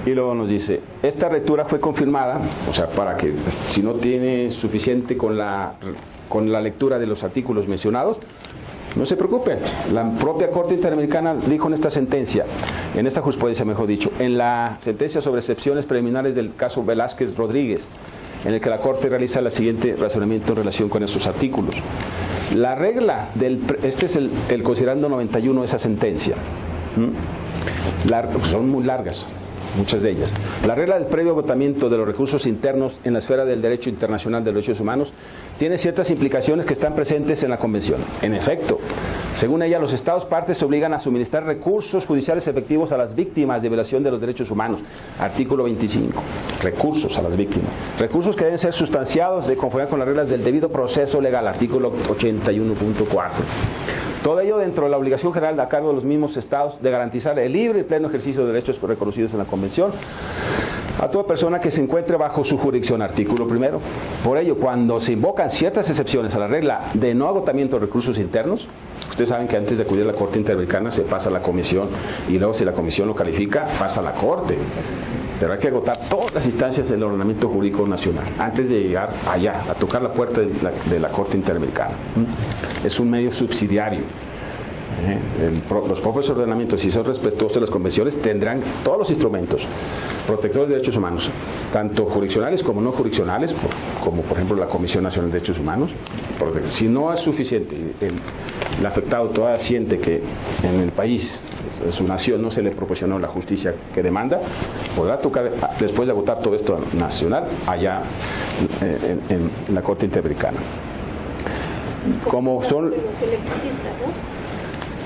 Y luego nos dice, esta lectura fue confirmada, o sea, para que si no tiene suficiente con la lectura de los artículos mencionados, no se preocupen. La propia Corte Interamericana dijo en esta sentencia, en esta jurisprudencia mejor dicho, en la sentencia sobre excepciones preliminares del caso Velázquez Rodríguez, en el que la Corte realiza el siguiente razonamiento en relación con esos artículos. La regla este es el considerando 91 de esa sentencia. Son muy largas, muchas de ellas. La regla del previo agotamiento de los recursos internos en la esfera del derecho internacional de los derechos humanos tiene ciertas implicaciones que están presentes en la Convención. En efecto, según ella, los Estados partes se obligan a suministrar recursos judiciales efectivos a las víctimas de violación de los derechos humanos. Artículo 25. Recursos a las víctimas. Recursos que deben ser sustanciados de conformidad con las reglas del debido proceso legal. Artículo 81.4. Todo ello dentro de la obligación general a cargo de los mismos Estados de garantizar el libre y pleno ejercicio de derechos reconocidos en la Convención a toda persona que se encuentre bajo su jurisdicción. Artículo primero. Por ello, cuando se invocan ciertas excepciones a la regla de no agotamiento de recursos internos, ustedes saben que antes de acudir a la Corte Interamericana se pasa a la Comisión y luego si la Comisión lo califica, pasa a la Corte. Pero hay que agotar todas las instancias del ordenamiento jurídico nacional antes de llegar allá, a tocar la puerta de la Corte Interamericana. Es un medio subsidiario. Los propios ordenamientos, si son respetuosos de las convenciones, tendrán todos los instrumentos protectores de derechos humanos, tanto jurisdiccionales como no jurisdiccionales, como por ejemplo la Comisión Nacional de Derechos Humanos. Si no es suficiente, el afectado todavía siente que en el país, en su nación, no se le proporcionó la justicia que demanda, podrá tocar, después de agotar todo esto nacional, allá en la Corte Interamericana. Como son los electricistas, ¿no?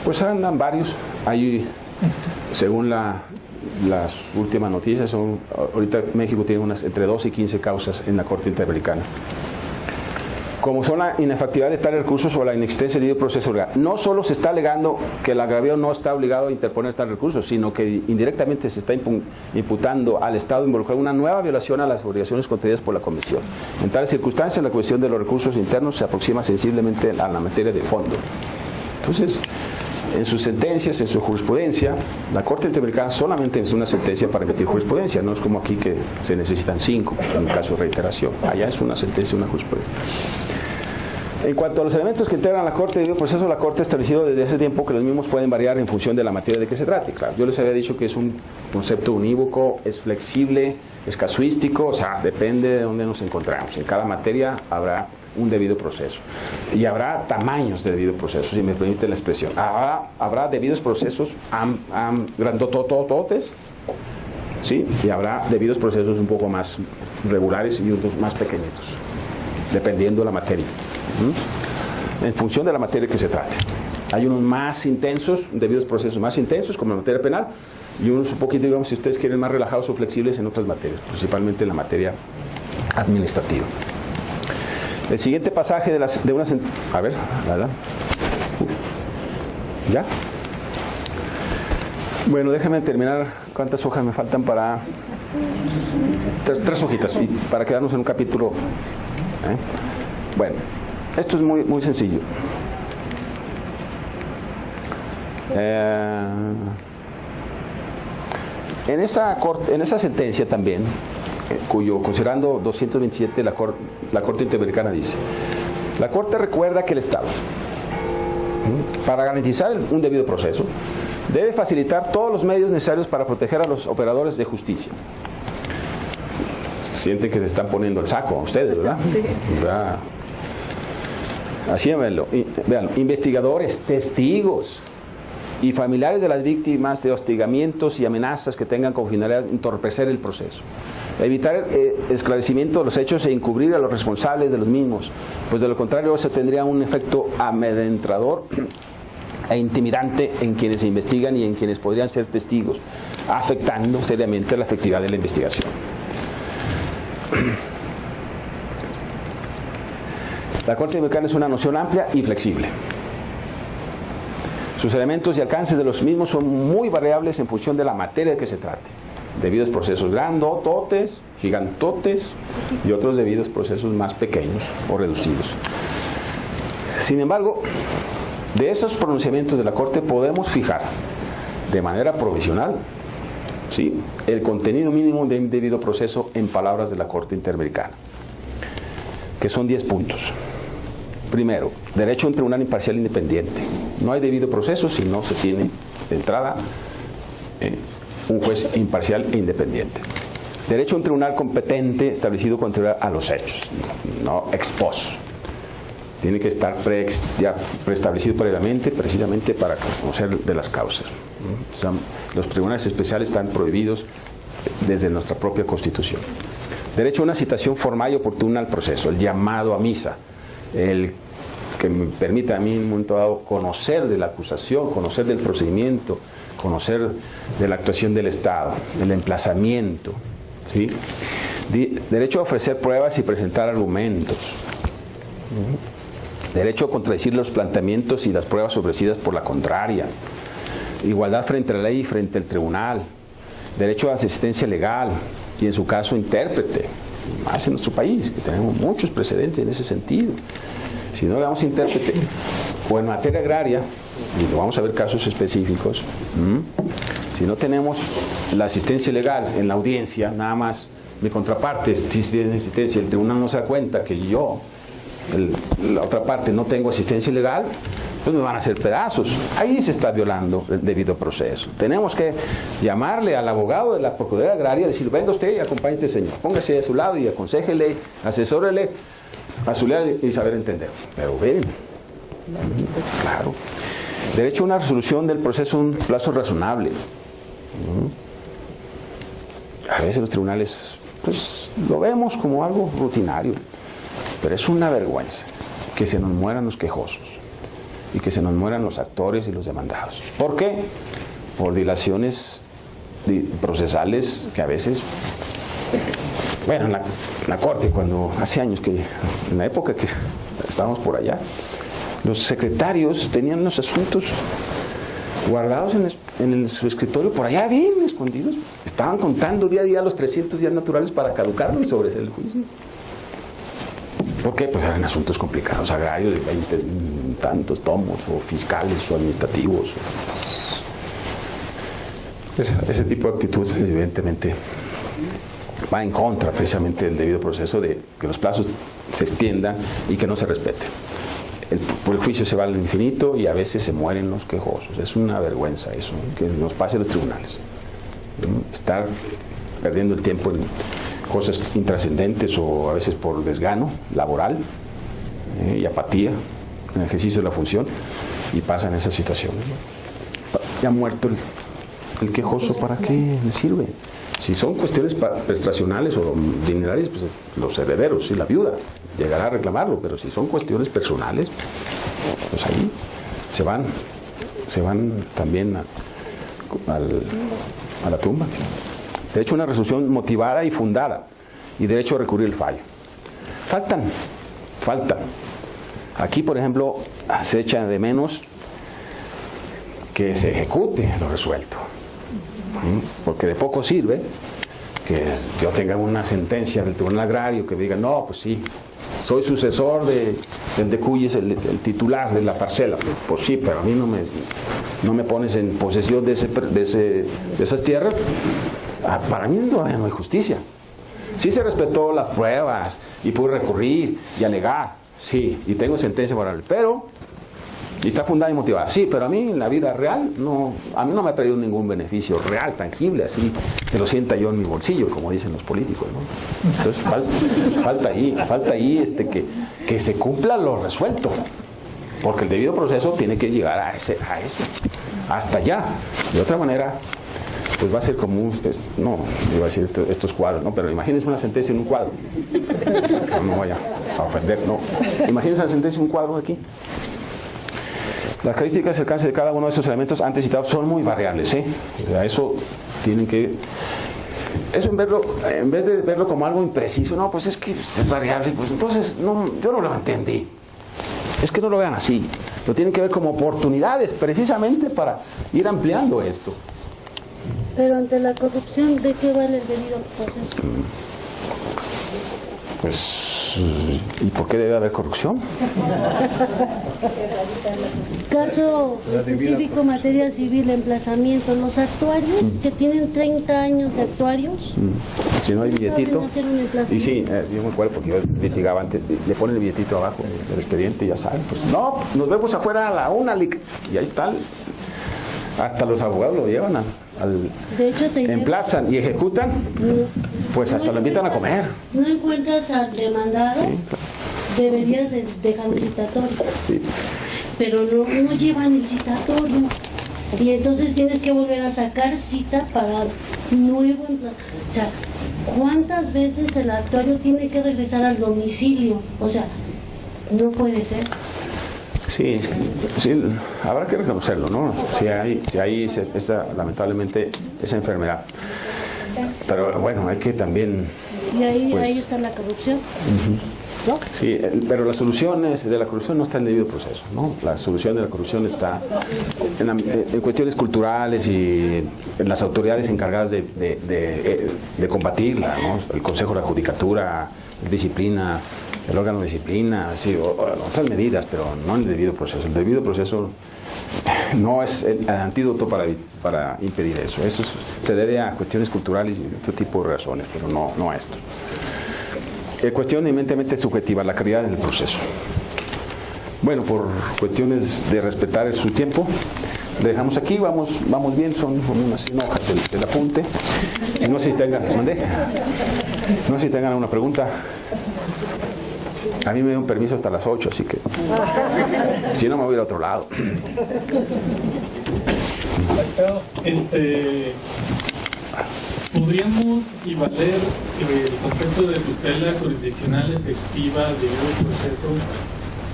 Pues andan varios. Hay, según las últimas noticias, ahorita México tiene entre 12 y 15 causas en la Corte Interamericana. Como son la inefectividad de tales recursos o la inexistencia del debido proceso legal. No solo se está alegando que el agraviado no está obligado a interponer tales recursos, sino que indirectamente se está imputando al Estado involucrado una nueva violación a las obligaciones contenidas por la Convención. En tales circunstancias, la cuestión de los recursos internos se aproxima sensiblemente a la materia de fondo. Entonces, en sus sentencias, en su jurisprudencia, la Corte Interamericana solamente es una sentencia para emitir jurisprudencia, no es como aquí que se necesitan 5 en caso de reiteración. Allá es una sentencia, una jurisprudencia. En cuanto a los elementos que integran la Corte de debido proceso, la Corte ha establecido desde hace tiempo que los mismos pueden variar en función de la materia de que se trate. Claro, yo les había dicho que es un concepto unívoco, es flexible, es casuístico, o sea, depende de dónde nos encontramos. En cada materia habrá un debido proceso. Y habrá tamaños de debido proceso, si me permite la expresión. Habrá debidos procesos grandotototes, ¿sí? Y habrá debidos procesos un poco más regulares y otros más pequeñitos, dependiendo de la materia. En función de la materia que se trate. Hay unos más intensos, debidos procesos más intensos, como la materia penal, y unos un poquito, digamos, si ustedes quieren, más relajados o flexibles en otras materias, principalmente en la materia administrativa. El siguiente pasaje de una... A ver, ¿verdad? ¿Ya? Bueno, déjame terminar. ¿Cuántas hojas me faltan para...? Tres hojitas, y para quedarnos en un capítulo. Bueno, esto es muy, muy sencillo. En esa sentencia también, cuyo, considerando 227, la Corte Interamericana dice: la Corte recuerda que el Estado, para garantizar un debido proceso, debe facilitar todos los medios necesarios para proteger a los operadores de justicia. Sienten que se están poniendo el saco a ustedes, ¿verdad? Sí. ¿Verdad? Así véanlo. Investigadores, testigos y familiares de las víctimas de hostigamientos y amenazas que tengan como finalidad entorpecer el proceso. Evitar el esclarecimiento de los hechos e encubrir a los responsables de los mismos, pues de lo contrario se tendría un efecto amedrentador e intimidante en quienes se investigan y en quienes podrían ser testigos, afectando seriamente la efectividad de la investigación. La Corte Interamericana es una noción amplia y flexible. Sus elementos y alcances de los mismos son muy variables en función de la materia de que se trate. Debidos procesos grandototes, gigantotes y otros debidos procesos más pequeños o reducidos. Sin embargo, de esos pronunciamientos de la Corte podemos fijar de manera provisional, ¿sí?, el contenido mínimo de un debido proceso en palabras de la Corte Interamericana, que son 10 puntos. Primero, derecho a un tribunal imparcial independiente. No hay debido proceso si no se tiene de entrada un juez imparcial e independiente. Derecho a un tribunal competente establecido con anterioridad a los hechos, no ex post. Tiene que estar ya preestablecido previamente, precisamente para conocer de las causas. Los tribunales especiales están prohibidos desde nuestra propia Constitución. Derecho a una citación formal y oportuna al proceso, el llamado a misa, el que me permita a mí en un momento dado conocer de la acusación, conocer del procedimiento, conocer de la actuación del Estado, el emplazamiento, ¿sí? Derecho a ofrecer pruebas y presentar argumentos. Derecho a contradecir los planteamientos y las pruebas ofrecidas por la contraria. Igualdad frente a la ley y frente al tribunal. Derecho a asistencia legal y en su caso intérprete. Más en nuestro país, que tenemos muchos precedentes en ese sentido. Si no le damos intérprete, o en materia agraria, y lo vamos a ver casos específicos, si no tenemos la asistencia legal en la audiencia, nada más mi contraparte, si tiene asistencia, el tribunal no se da cuenta que yo, la otra parte, no tengo asistencia legal, pues me van a hacer pedazos. Ahí se está violando el debido proceso. Tenemos que llamarle al abogado de la Procuraduría Agraria, decir, venga usted y acompañe a este señor, póngase a su lado y aconséjele, asesórele, a su lado y saber entender. Pero ven, claro. Derecho a una resolución del proceso en un plazo razonable. A veces los tribunales, pues, lo vemos como algo rutinario, pero es una vergüenza que se nos mueran los quejosos y que se nos mueran los actores y los demandados. ¿Por qué? Por dilaciones procesales que a veces, bueno, en la corte, cuando hace años que, en la época que estábamos por allá, los secretarios tenían los asuntos guardados en su escritorio por allá bien escondidos. Estaban contando día a día los 300 días naturales para caducarlo y sobreseer el juicio. ¿Por qué? Pues eran asuntos complicados, agrarios de 20 tantos tomos, o fiscales, o administrativos. Ese tipo de actitud, evidentemente, va en contra precisamente del debido proceso, de que los plazos se extiendan y que no se respeten. Por el juicio se va al infinito y a veces se mueren los quejosos. Es una vergüenza eso, que nos pase en los tribunales. Estar perdiendo el tiempo en cosas intrascendentes o a veces por desgano laboral y apatía en el ejercicio de la función, y pasan esas situaciones. Ya muerto el quejoso, ¿para qué le sirve? Si son cuestiones prestacionales o dinerarias, pues los herederos y la viuda llegará a reclamarlo, pero si son cuestiones personales, pues ahí se van también a la tumba. De hecho, una resolución motivada y fundada, y derecho a recurrir el fallo. Faltan. Aquí, por ejemplo, se echa de menos que se ejecute lo resuelto, porque de poco sirve que yo tenga una sentencia del Tribunal Agrario que diga, no, pues sí, soy sucesor del de Cuyes, el titular de la parcela. Pues sí, pero a mí no me pones en posesión de esas tierras. Para mí no hay justicia. Sí se respetó las pruebas y pude recurrir y alegar, sí, y tengo sentencia favorable, pero, y está fundada y motivada, sí, pero a mí en la vida real, a mí no me ha traído ningún beneficio real, tangible, así, que lo sienta yo en mi bolsillo, como dicen los políticos, ¿no? Entonces falta ahí que se cumpla lo resuelto, porque el debido proceso tiene que llegar a eso, hasta allá. De otra manera, pues va a ser como no iba a decir estos cuadros, ¿no? Pero imagínense una sentencia en un cuadro. No vaya a ofender, no. Imagínense una sentencia en un cuadro aquí. Las características del alcance de cada uno de esos elementos antes citados son muy variables, ¿eh? O sea, eso tienen que... Eso en vez de verlo como algo impreciso, no, pues es que es variable, pues entonces yo no lo entendí. Es que no lo vean así. Lo tienen que ver como oportunidades, precisamente para ir ampliando esto. Pero ante la corrupción, ¿de qué vale el debido proceso? Pues, ¿y por qué debe haber corrupción? Caso específico, materia civil, emplazamiento. Los actuarios que tienen 30 años de actuarios, si no hay billetito, ¿pueden hacer un y emplazamiento? sí, yo me acuerdo porque yo litigaba antes, le ponen el billetito abajo del expediente y ya saben, pues no, nos vemos afuera a la 1:00 y ahí está, hasta los abogados lo llevan De hecho, emplazan y ejecutan, pues hasta lo invitan a comer. No encuentras al demandado, Sí, deberías de dejar un citatorio, sí. pero no llevan el citatorio. Y entonces tienes que volver a sacar cita para nuevo emplazamiento. O sea, ¿cuántas veces el actuario tiene que regresar al domicilio? O sea, no puede ser. Sí, habrá que reconocerlo, ¿no? Si hay lamentablemente esa enfermedad. Pero bueno, hay que también... Y ahí, pues, ahí está la corrupción. ¿No? Sí, pero las soluciones de la corrupción no está en el debido proceso, ¿no? La solución de la corrupción está en cuestiones culturales y en las autoridades encargadas de combatirla, ¿no? El Consejo de la Judicatura, disciplina, el órgano de disciplina, sí, otras medidas, pero no en el debido proceso. El debido proceso no es el antídoto para impedir eso. Eso se debe a cuestiones culturales y otro tipo de razones, pero no a esto. Cuestión eminentemente subjetiva, la calidad del proceso. Bueno, por cuestiones de respetar su tiempo, le dejamos aquí, vamos bien, son como unas 100 hojas del apunte. No sé si tengan, no sé si tengan alguna pregunta. A mí me dio un permiso hasta las 8, así que si no me voy a ir a otro lado. ¿Podríamos equivaler el concepto de tutela jurisdiccional efectiva de un proceso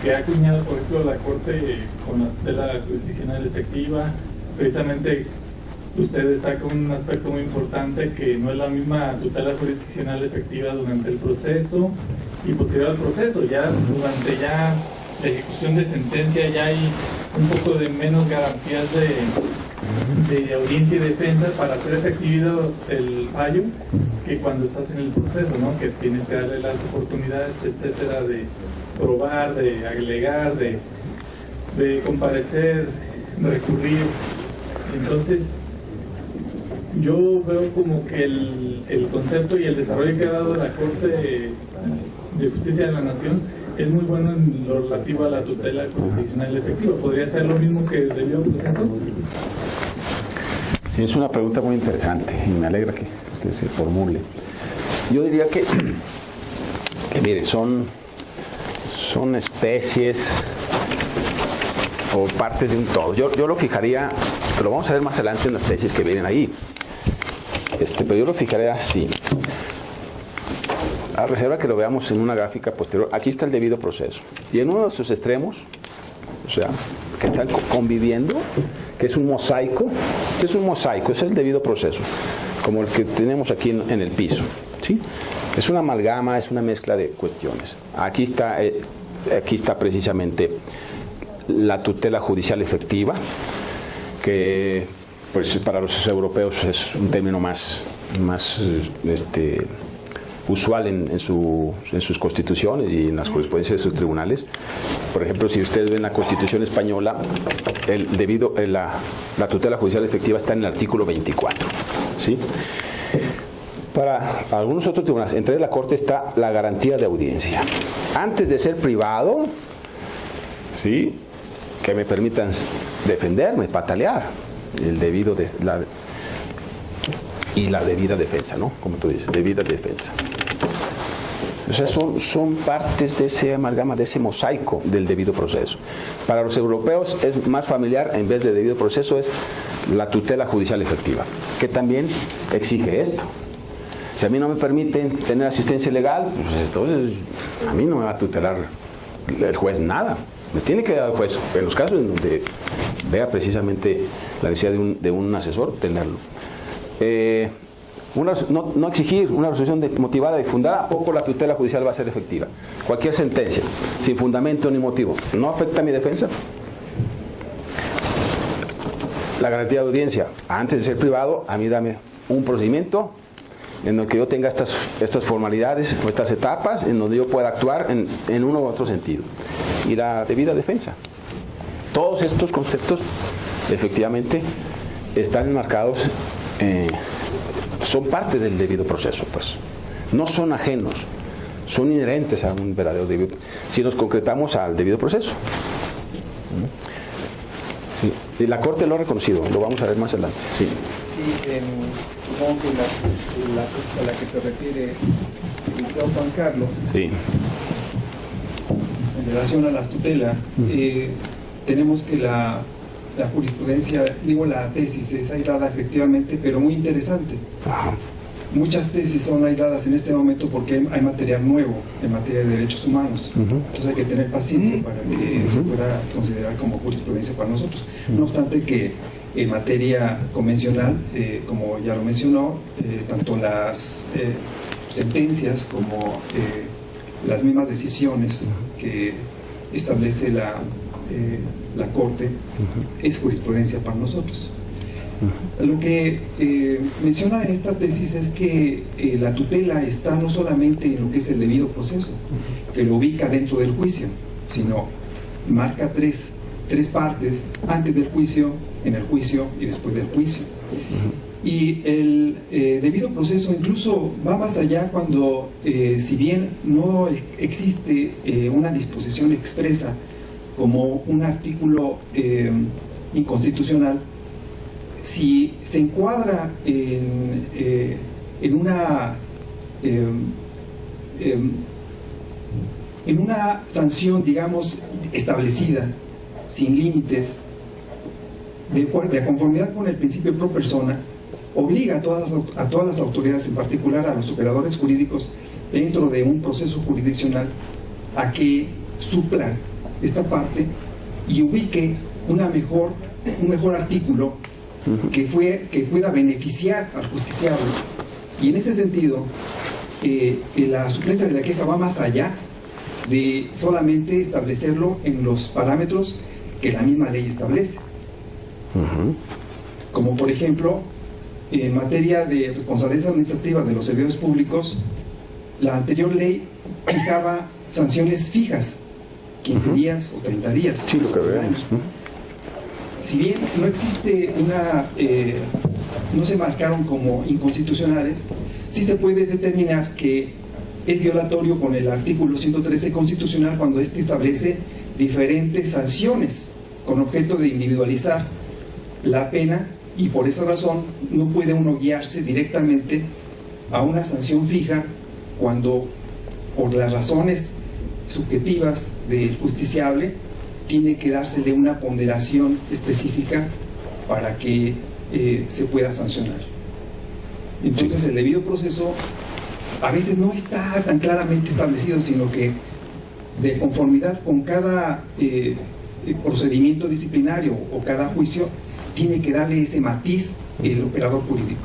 que ha acuñado, por ejemplo, la Corte con la tutela jurisdiccional efectiva? Precisamente usted destaca un aspecto muy importante, que no es la misma tutela jurisdiccional efectiva durante el proceso y posterior al proceso. Ya durante la ejecución de sentencia ya hay un poco de menos garantías de audiencia y defensa para hacer efectivo el fallo que cuando estás en el proceso, ¿no? Que tienes que darle las oportunidades, etcétera, de probar, de alegar, de comparecer, de recurrir. Entonces, yo veo como que el concepto y el desarrollo que ha dado la Corte de Justicia de la Nación es muy bueno en lo relativo a la tutela jurisdiccional efectiva. ¿Podría ser lo mismo que el debido proceso? Sí, es una pregunta muy interesante y me alegra que se formule. Yo diría que mire, son especies o partes de un todo. Yo lo fijaría, pero lo vamos a ver más adelante en las especies que vienen ahí. Pero yo lo fijaría así. A reserva que lo veamos en una gráfica posterior. Aquí está el debido proceso. Y en uno de sus extremos, o sea, que están conviviendo, que es un mosaico. Es un mosaico, es el debido proceso, como el que tenemos aquí en el piso, ¿sí? Es una amalgama, es una mezcla de cuestiones. Aquí está precisamente la tutela judicial efectiva, que pues para los europeos es un término más usual en sus constituciones y en las jurisprudencias de sus tribunales. Por ejemplo, si ustedes ven la Constitución española, la tutela judicial efectiva está en el artículo 24, ¿sí? Para algunos otros tribunales, entre la Corte, está la garantía de audiencia. Antes de ser privado, ¿sí?, que me permitan defenderme, patalear, y la debida defensa, ¿no? Como tú dices, debida defensa. O sea, son partes de ese amalgama, de ese mosaico del debido proceso. Para los europeos es más familiar, en vez de debido proceso, es la tutela judicial efectiva, que también exige esto. Si a mí no me permiten tener asistencia legal, pues entonces a mí no me va a tutelar el juez nada. Me tiene que dar el juez, en los casos en donde vea precisamente la necesidad de un asesor, tenerlo. No exigir una resolución motivada y fundada, ¿a poco la tutela judicial va a ser efectiva? Cualquier sentencia, sin fundamento ni motivo, ¿no afecta a mi defensa? La garantía de audiencia, antes de ser privado, a mí dame un procedimiento en el que yo tenga estas formalidades o estas etapas, en donde yo pueda actuar en uno u otro sentido. Y la debida defensa. Todos estos conceptos, efectivamente, están enmarcados, son parte del debido proceso, pues. No son ajenos, son inherentes a un verdadero debido proceso, si nos concretamos al debido proceso. Sí. Y la Corte lo ha reconocido, lo vamos a ver más adelante. Sí. Sí, supongo que a la que se refiere el licenciado Juan Carlos, Sí. en relación a las tutelas, tenemos que la jurisprudencia, la tesis es aislada efectivamente, pero muy interesante. Ajá. Muchas tesis son aisladas en este momento porque hay material nuevo en materia de derechos humanos. Entonces hay que tener paciencia para que se pueda considerar como jurisprudencia para nosotros. No obstante que en materia convencional, como ya lo mencionó, tanto las sentencias como las mismas decisiones que establece la Corte es jurisprudencia para nosotros. Lo que menciona esta tesis es que la tutela está no solamente en lo que es el debido proceso, que lo ubica dentro del juicio, sino marca tres partes: antes del juicio, en el juicio y después del juicio. Y el debido proceso incluso va más allá cuando, si bien no existe una disposición expresa como un artículo inconstitucional si se encuadra en una sanción, digamos, establecida, sin límites, de conformidad con el principio pro persona, obliga a todas las autoridades, en particular a los operadores jurídicos dentro de un proceso jurisdiccional, a que suplan esta parte y ubique un mejor artículo que pueda beneficiar al justiciable. Y en ese sentido, la suplencia de la queja va más allá de solamente establecerlo en los parámetros que la misma ley establece. Como por ejemplo, en materia de responsabilidades administrativas de los servidores públicos, la anterior ley fijaba sanciones fijas, 15 días o 30 días. Sí, lo que vemos. Si bien no existe no se marcaron como inconstitucionales, sí se puede determinar que es violatorio con el artículo 113 constitucional cuando éste establece diferentes sanciones con objeto de individualizar la pena, y por esa razón no puede uno guiarse directamente a una sanción fija cuando, por las razones subjetivas del justiciable, tiene que dársele una ponderación específica para que se pueda sancionar. Entonces el debido proceso a veces no está tan claramente establecido, sino que de conformidad con cada procedimiento disciplinario o cada juicio tiene que darle ese matiz el operador jurídico.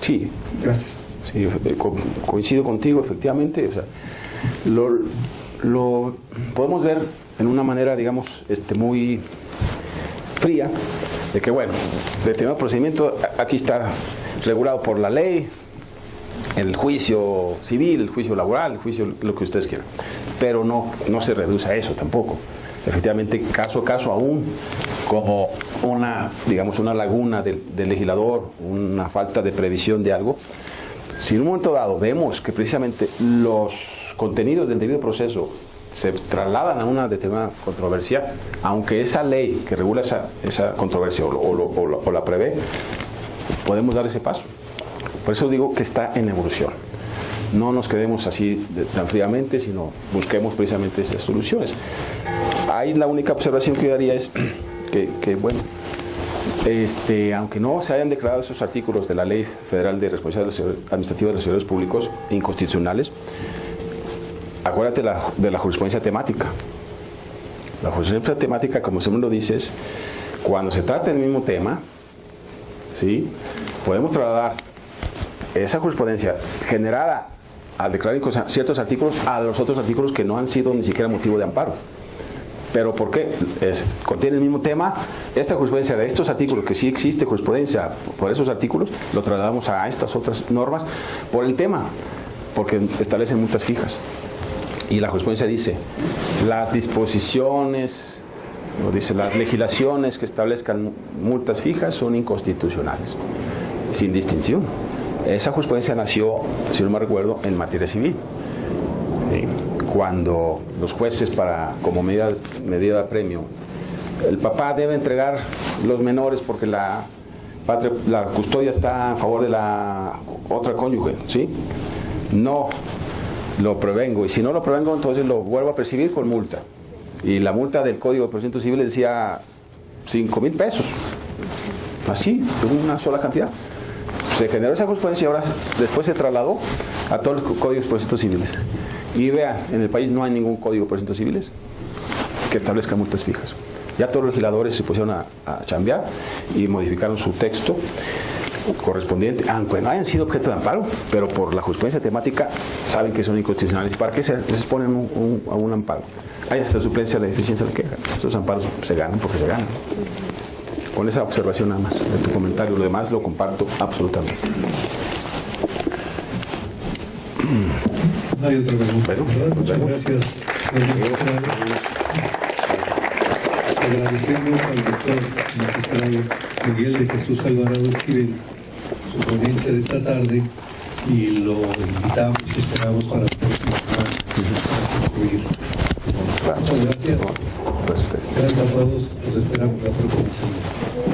Sí. Gracias. Sí, coincido contigo, efectivamente. O sea, lo podemos ver en una manera, digamos, muy fría, de que, bueno, determinado procedimiento aquí está regulado por la ley, el juicio civil, el juicio laboral, el juicio, lo que ustedes quieran, pero no se reduce a eso tampoco. Efectivamente, caso a caso, aún como una laguna del legislador, una falta de previsión de algo, si en un momento dado vemos que precisamente los contenidos del debido proceso se trasladan a una determinada controversia, aunque esa ley que regula esa controversia o la prevé, podemos dar ese paso. Por eso digo que está en evolución. No nos quedemos así tan fríamente, sino busquemos precisamente esas soluciones. Ahí la única observación que yo daría es que bueno, aunque no se hayan declarado esos artículos de la Ley Federal de Responsabilidad Administrativa de los Servidores Públicos inconstitucionales, acuérdate de la jurisprudencia temática. La jurisprudencia temática, como siempre lo dices, cuando se trata del mismo tema, ¿sí?, podemos trasladar esa jurisprudencia generada al declarar ciertos artículos a los otros artículos que no han sido ni siquiera motivo de amparo. ¿Pero por qué? Contiene el mismo tema. Esta jurisprudencia de estos artículos, que sí existe jurisprudencia por esos artículos, lo trasladamos a estas otras normas por el tema, porque establecen multas fijas. Y la jurisprudencia dice, las disposiciones, o dice, las legislaciones que establezcan multas fijas son inconstitucionales, sin distinción. Esa jurisprudencia nació, si no me recuerdo, en materia civil. Cuando los jueces, como medida de premio, el papá debe entregar los menores porque la custodia está a favor de la otra cónyuge, ¿sí? No lo prevengo, y si no lo prevengo, entonces lo vuelvo a percibir con multa. Y la multa del Código de Procedimiento Civil decía 5,000 pesos, así, una sola cantidad. Se generó esa jurisprudencia y ahora después se trasladó a todos los códigos de procedimientos civiles. Y vean, en el país no hay ningún código de procedimientos civiles que establezca multas fijas. Ya todos los legisladores se pusieron a chambear y modificaron su texto correspondiente, aunque no hayan sido objeto de amparo, pero por la jurisprudencia temática saben que son inconstitucionales. ¿Para qué se exponen a un amparo? Hay hasta suplencia de deficiencia de queja. Esos amparos se ganan porque se ganan. Con esa observación nada más de tu comentario, lo demás lo comparto absolutamente. No hay otra pregunta. Bueno, muchas gracias. Agradecemos al doctor magistrado Miguel de Jesús Alvarado Esquivel su ponencia de esta tarde y lo invitamos y esperamos para la próxima semana. Muchas gracias. Gracias a ustedes. Gracias a todos, los esperamos la próxima semana.